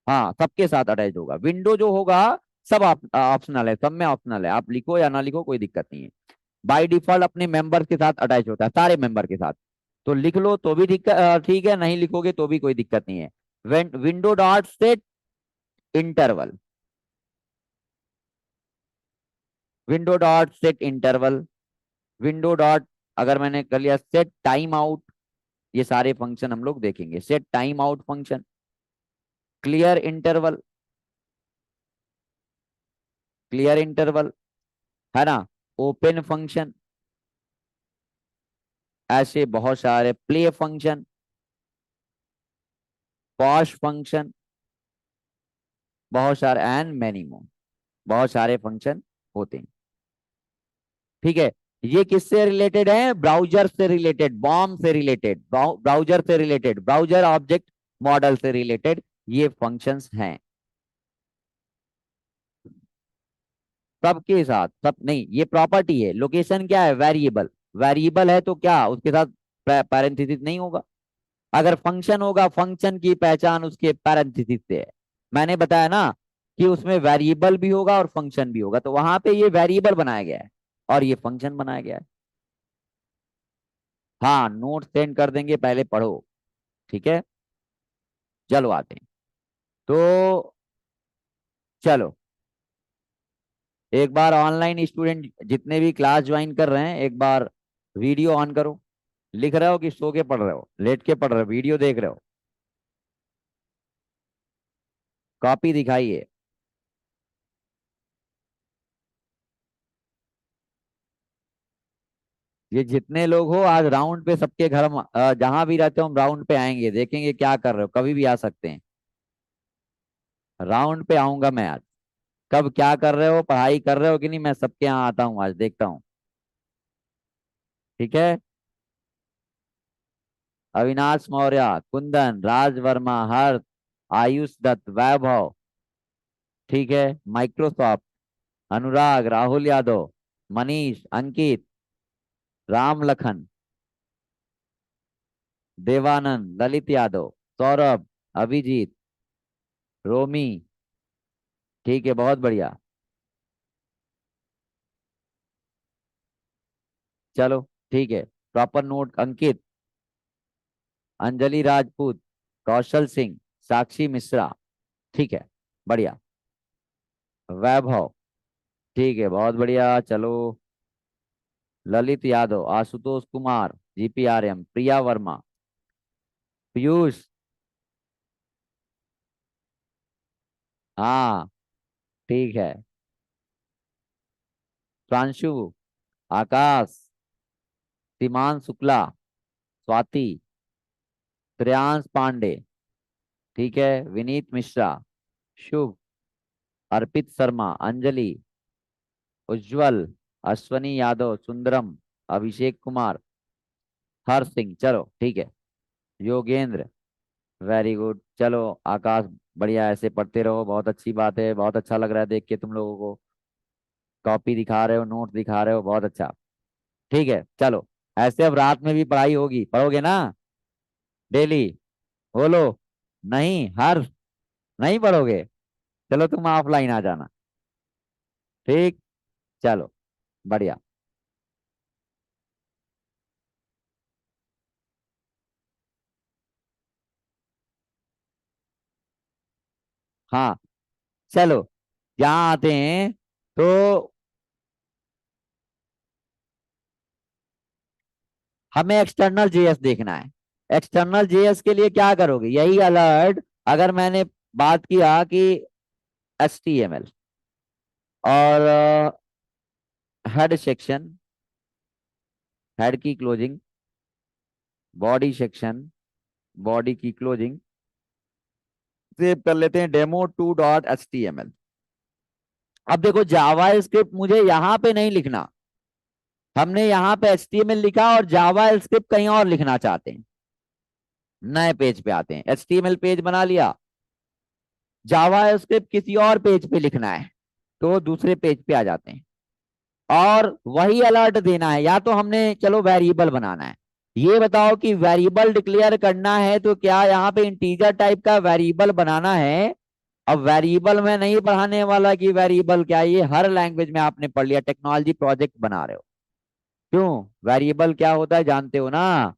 हाँ सबके साथ अटैच होगा। विंडो जो होगा सब ऑप्शनल है, सब में ऑप्शनल है, आप लिखो या ना लिखो कोई दिक्कत नहीं है। बाय डिफॉल्ट अपने मेंबर के साथ अटैच होता है, सारे मेंबर के साथ। तो लिख लो तो भी दिक्कत ठीक है, नहीं लिखोगे तो भी कोई दिक्कत नहीं है। Window dot set interval, window dot set interval, window dot, अगर मैंने कर लिया सेट टाइम आउट, ये सारे फंक्शन हम लोग देखेंगे। Set time out function, clear interval, clear interval, है ना। ओपन फंक्शन, ऐसे बहुत सारे, प्ले फंक्शन, पॉज फंक्शन, बहुत सारे, एंड मेनी मोर, बहुत सारे फंक्शन होते हैं। ठीक है, ये किससे रिलेटेड है, ब्राउजर से रिलेटेड, बॉम से रिलेटेड, ब्राउजर से रिलेटेड, ब्राउजर ऑब्जेक्ट मॉडल से रिलेटेड ये फंक्शंस हैं। सबके साथ, सब नहीं, ये प्रॉपर्टी है। लोकेशन क्या है, वेरिएबल, वेरिएबल है तो क्या उसके साथ पैरेंथेसिस नहीं होगा। अगर फंक्शन होगा, फंक्शन की पहचान उसके पैरेंथेसिस से है। मैंने बताया ना कि उसमें वेरिएबल भी होगा और फंक्शन भी होगा, तो वहां पे ये वेरिएबल बनाया गया है और ये फंक्शन बनाया गया है। हाँ नोट सेंड कर देंगे, पहले पढ़ो। ठीक है, चलो आते हैं। तो चलो, एक बार ऑनलाइन स्टूडेंट जितने भी क्लास ज्वाइन कर रहे हैं, एक बार वीडियो ऑन करो। लिख रहे हो कि सो के पढ़ रहे हो, लेट के पढ़ रहे हो, वीडियो देख रहे हो, कॉपी दिखाइए। ये जितने लोग हो आज राउंड पे सबके घर जहां भी रहते हो हम राउंड पे आएंगे, देखेंगे क्या कर रहे हो, कभी भी आ सकते हैं। राउंड पे आऊंगा मैं आज, कब क्या कर रहे हो, पढ़ाई कर रहे हो कि नहीं, मैं सबके यहाँ आता हूँ, आज देखता हूँ। ठीक है, अविनाश मौर्य, कुंदन, राज वर्मा, हर्ष, आयुष दत्त, वैभव, ठीक है, माइक्रोसॉफ्ट, अनुराग, राहुल यादव, मनीष, अंकित, राम लखन, देवानंद, ललित यादव, सौरभ, अभिजीत, रोमी, ठीक है, बहुत बढ़िया। चलो ठीक है, प्रॉपर नोट, अंकित, अंजलि राजपूत, कौशल सिंह, साक्षी मिश्रा, ठीक है, बढ़िया। वैभव, ठीक है, बहुत बढ़िया, चलो। ललित यादव, आशुतोष कुमार, GPRM, प्रिया वर्मा, पीयूष, हाँ ठीक है, प्रांशु, आकाश, सीमान शुक्ला, स्वाति, श्रेयांश पांडे, ठीक है, विनीत मिश्रा, शुभ, अर्पित शर्मा, अंजलि, उज्जवल, अश्वनी यादव, सुंदरम, अभिषेक कुमार, हर्ष सिंह, चलो ठीक है, योगेंद्र, वेरी गुड, चलो आकाश, बढ़िया, ऐसे पढ़ते रहो, बहुत अच्छी बात है, बहुत अच्छा लग रहा है देख के तुम लोगों को। कॉपी दिखा रहे हो, नोट दिखा रहे हो, बहुत अच्छा। ठीक है चलो, ऐसे अब रात में भी पढ़ाई होगी, पढ़ोगे ना डेली? बोलो। नहीं, हर नहीं पढ़ोगे? चलो तुम ऑफलाइन आ जाना। ठीक। चलो। बढ़िया। हाँ चलो, यहाँ आते हैं। तो हमें एक्सटर्नल जेएस देखना है। एक्सटर्नल जेएस के लिए क्या करोगे? यही अलर्ट। अगर मैंने बात किया कि HTML और हेड सेक्शन, हेड की क्लोजिंग, बॉडी सेक्शन, बॉडी की क्लोजिंग, सेव कर लेते हैं demo2.html। अब देखो, जावा स्क्रिप्ट मुझे यहाँ पे नहीं लिखना। हमने यहाँ पे HTML लिखा और जावा स्क्रिप्ट कहीं और लिखना चाहते हैं। नए पेज पे आते हैं, HTML पेज बना लिया, जावा स्क्रिप्ट किसी और पेज पे लिखना है, तो दूसरे पेज पे आ जाते हैं। और वही अलर्ट देना है, या तो हमने चलो वेरिएबल बनाना है। ये बताओ कि वेरिएबल डिक्लेयर करना है तो क्या यहाँ पे इंटीजर टाइप का वेरिएबल बनाना है? अब वेरिएबल में नहीं पढ़ाने वाला कि वेरिएबल क्या है, ये हर लैंग्वेज में आपने पढ़ लिया, टेक्नोलॉजी प्रोजेक्ट बना रहे हो। क्यों? वेरिएबल क्या होता है जानते हो ना?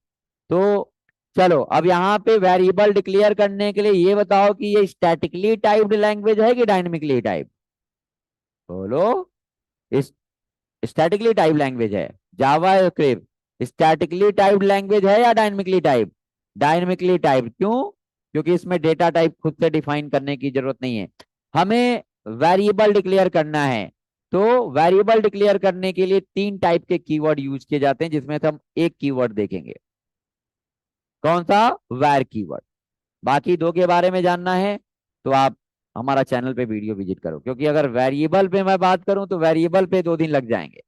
तो चलो, अब यहाँ पे वेरिएबल डिक्लेयर करने के लिए ये बताओ कि ये स्टैटिकली टाइप्ड लैंग्वेज है कि डायनेमिकली टाइप? बोलो। इस स्टैटिकली टाइप लैंग्वेज है जावा स्क्रिप्ट? स्टैटिकली टाइप लैंग्वेज है या डायनेमिकली टाइप? Dynamically type. क्यों? क्योंकि इसमें डेटा टाइप खुद से डिफाइन करने की जरूरत नहीं है। हमें वेरिएबल डिक्लेयर करना है। तो वेरिएबल डिक्लेयर करने के लिए तीन टाइप के कीवर्ड यूज किए जाते हैं, जिसमें से हम एक कीवर्ड देखेंगे। कौन सा? वैर कीवर्ड। बाकी दो के बारे में जानना है तो आप हमारा चैनल पे वीडियो विजिट करो, क्योंकि अगर वेरिएबल पे मैं बात करूं तो वेरिएबल पे 2 दिन लग जाएंगे।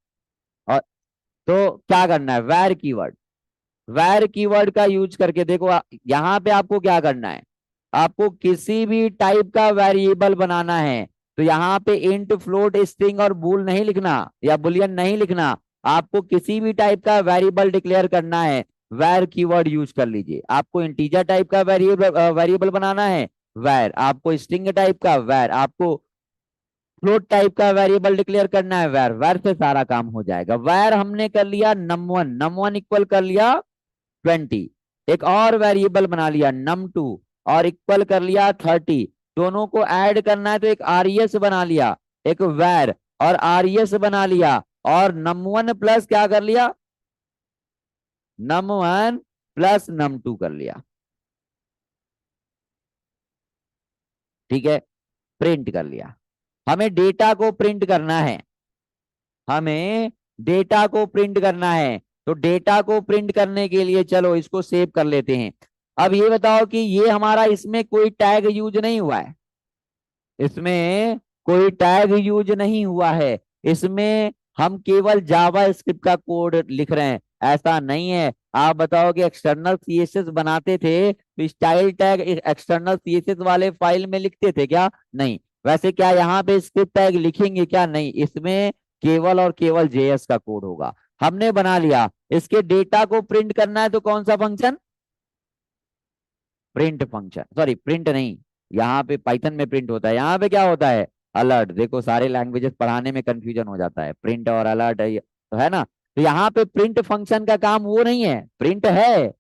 और तो क्या करना है? वैर कीवर्ड। वैर कीवर्ड का यूज करके देखो, यहाँ पे आपको क्या करना है? आपको किसी भी टाइप का वेरिएबल बनाना है तो यहाँ पे इंट, फ्लोट, स्ट्रिंग और बूल नहीं लिखना, या बुलियन नहीं लिखना। आपको किसी भी टाइप का वेरिएबल डिक्लेयर करना है, वैर कीवर्ड यूज कर लीजिए। आपको इंटीजर टाइप का वेरिएबल बनाना है, वैर। आपको स्ट्रिंग टाइप का, वैर। आपको फ्लोट टाइप का वेरिएबल डिक्लेयर करना है, वैर। वैर से सारा काम हो जाएगा। वैर हमने कर लिया num1, num1 इक्वल कर लिया 20। एक और वेरिएबल बना लिया num2 और इक्वल कर लिया 30। दोनों को ऐड करना है तो एक आरईएस बना लिया, एक वैर और आरईएस बना लिया, और num1 प्लस क्या कर लिया? num1 प्लस num2 कर लिया। ठीक है, प्रिंट कर लिया। हमें डेटा को प्रिंट करना है, हमें डेटा को प्रिंट करना है। तो डेटा को प्रिंट करने के लिए चलो इसको सेव कर लेते हैं। अब ये बताओ कि ये हमारा, इसमें कोई टैग यूज नहीं हुआ है, इसमें कोई टैग यूज नहीं हुआ है। इसमें हम केवल जावा स्क्रिप्ट का कोड लिख रहे हैं, ऐसा नहीं है। आप बताओ कि एक्सटर्नल सीएसएस बनाते थे तो स्टाइल टैग एक्सटर्नल सीएसएस वाले फाइल में लिखते थे क्या? नहीं। वैसे क्या यहाँ पे स्क्रिप्ट टैग लिखेंगे क्या? नहीं। इसमें केवल और केवल जेएस का कोड होगा। हमने बना लिया। इसके डेटा को प्रिंट करना है तो कौन सा function? Print function. Sorry, print नहीं, यहाँ पे पाइथन में प्रिंट होता है, यहाँ पे क्या होता है? अलर्ट। देखो, सारे लैंग्वेजेस पढ़ाने में कंफ्यूजन हो जाता है, प्रिंट और अलर्ट है तो है ना। तो यहाँ पे प्रिंट फंक्शन का काम वो नहीं है, प्रिंट है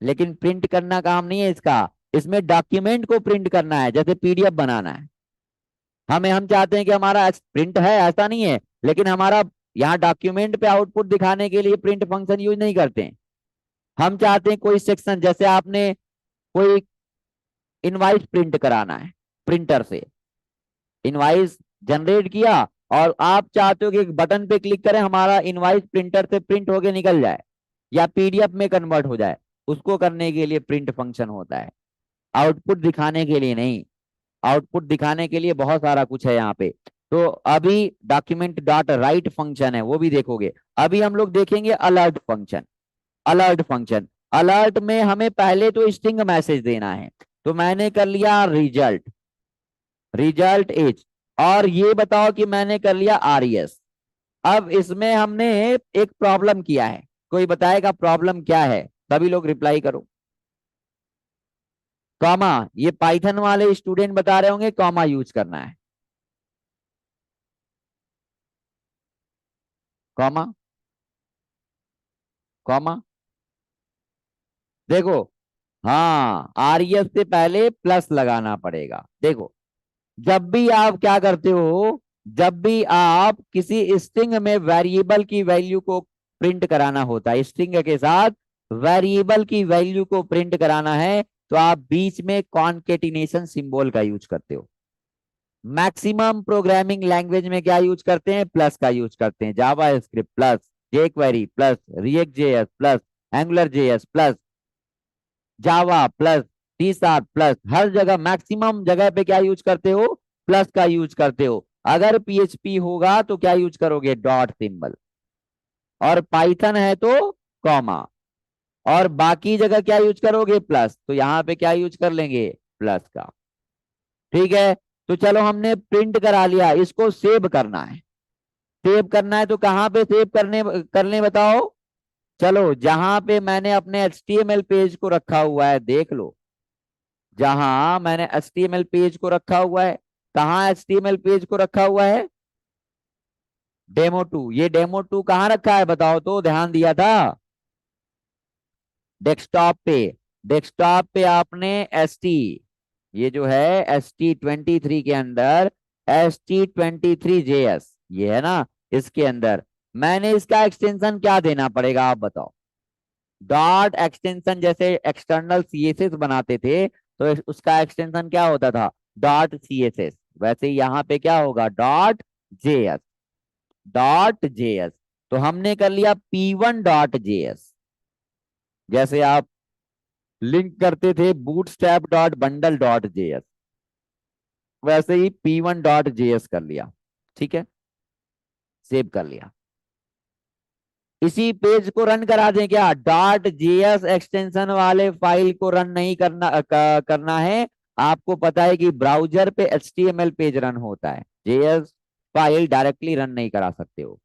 लेकिन प्रिंट करना काम नहीं है इसका। इसमें डॉक्यूमेंट को प्रिंट करना है, जैसे पीडीएफ बनाना है। हम चाहते हैं कि हमारा प्रिंट है, ऐसा नहीं है, लेकिन हमारा यहाँ डॉक्यूमेंट पे आउटपुट दिखाने के लिए प्रिंट फंक्शन यूज नहीं करते हैं। हम चाहते हैं कोई सेक्शन, जैसे आपने कोई इनवाइस प्रिंट कराना है, प्रिंटर से इनवाइस जनरेट किया, और आप चाहते हो कि एक बटन पे क्लिक करें, हमारा इनवाइस प्रिंटर से प्रिंट होके निकल जाए या पीडीएफ में कन्वर्ट हो जाए। उसको करने के लिए प्रिंट फंक्शन होता है, आउटपुट दिखाने के लिए नहीं। आउटपुट दिखाने के लिए बहुत सारा कुछ है यहाँ पे। तो अभी डॉक्यूमेंट डॉट राइट फंक्शन है, वो भी देखोगे। अभी हम लोग देखेंगे alert function. Alert function, alert में हमें पहले तो स्ट्रिंग मैसेज देना है। तो मैंने कर लिया रिजल्ट, रिजल्ट इज, और ये बताओ कि मैंने कर लिया आरईएस। अब इसमें हमने एक प्रॉब्लम किया है, कोई बताएगा प्रॉब्लम क्या है? सभी लोग रिप्लाई करो। कॉमा, ये पाइथन वाले स्टूडेंट बता रहे होंगे कॉमा यूज करना है। कॉमा, कॉमा, देखो, हाँ आरईएस से पहले प्लस लगाना पड़ेगा। देखो, जब भी आप क्या करते हो, जब भी आप किसी स्ट्रिंग में वेरिएबल की वैल्यू को प्रिंट कराना होता है, स्ट्रिंग के साथ वेरिएबल की वैल्यू को प्रिंट कराना है, तो आप बीच में कॉन्केटिनेशन सिंबल का यूज करते हो। मैक्सिमम प्रोग्रामिंग लैंग्वेज में क्या यूज करते हैं? प्लस का यूज करते हैं। JavaScript plus, jQuery plus, React JS plus, Angular JS plus, Java plus, C sharp plus, हर जगह मैक्सिमम जगह पे क्या यूज करते हो? प्लस का यूज करते हो। अगर पीएचपी होगा तो क्या यूज करोगे? Dot symbol. और पाइथन है तो कॉमा। और बाकी जगह क्या यूज करोगे? प्लस। तो यहाँ पे क्या यूज कर लेंगे? प्लस का। ठीक है, तो चलो हमने प्रिंट करा लिया, इसको सेव करना है। सेव करना है तो कहाँ पे सेव करने बताओ? चलो, जहां पे मैंने अपने HTML पेज को रखा हुआ है देख लो। जहां मैंने HTML पेज को रखा हुआ है, कहाँ HTML पेज को रखा हुआ है? डेमो 2। ये डेमो 2 कहाँ रखा है बताओ तो, ध्यान दिया था? डेस्कटॉप पे। डेस्कटॉप पे आपने ST, ये जो है ST23 के अंदर, ST23JS, ये है ना, इसके अंदर मैंने इसका एक्सटेंशन क्या देना पड़ेगा आप बताओ? डॉट एक्सटेंशन, जैसे एक्सटर्नल CSS बनाते थे तो उसका एक्सटेंशन क्या होता था? Dot CSS। वैसे ही यहाँ पे क्या होगा? Dot JS, dot JS। तो हमने कर लिया P1.js। जैसे आप लिंक करते थे bootstrap.bundle.js, वैसे ही P1.js कर लिया। ठीक है, सेव कर लिया। इसी पेज को रन करा दें क्या? डॉट जेएस एक्सटेंशन वाले फाइल को रन नहीं करना है। आपको पता है कि ब्राउजर पे HTML पेज रन होता है, जेएस फाइल डायरेक्टली रन नहीं करा सकते हो।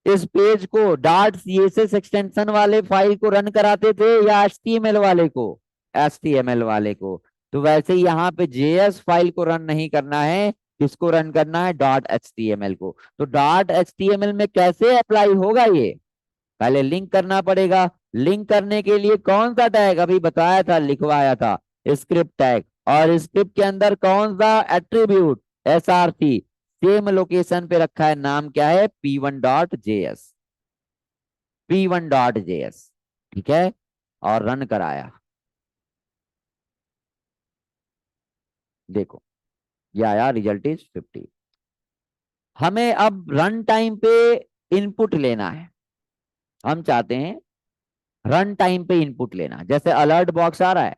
इस page co dot CSS extension वाले फाइल को रन कराते थे या HTML वाले को? HTML वाले को। तो वैसे ही यहाँ पे जेएस फाइल को रन नहीं करना है, किसको रन करना है? डॉट HTML को। तो डॉट HTML में कैसे अप्लाई होगा ये? पहले लिंक करना पड़ेगा। लिंक करने के लिए कौन सा टैग अभी बताया था, लिखवाया था? Script tag. और स्क्रिप्ट के अंदर कौन सा एट्रीब्यूट? SRC। सेम लोकेशन पे रखा है, नाम क्या है? P1.js, P1.js। ठीक है, और रन कराया। देखो, ये आया रिजल्ट इज 50। हमें अब रन टाइम पे इनपुट लेना है। हम चाहते हैं रन टाइम पे इनपुट लेना। जैसे अलर्ट बॉक्स आ रहा है,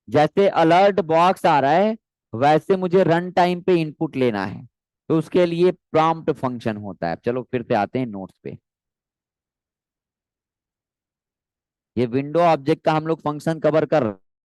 जैसे अलर्ट बॉक्स आ रहा है वैसे मुझे रन टाइम पे इनपुट लेना है। तो उसके लिए प्रॉम्प्ट फंक्शन होता है। चलो फिर से आते हैं नोट्स पे। ये विंडो ऑब्जेक्ट का हम लोग फंक्शन कवर कर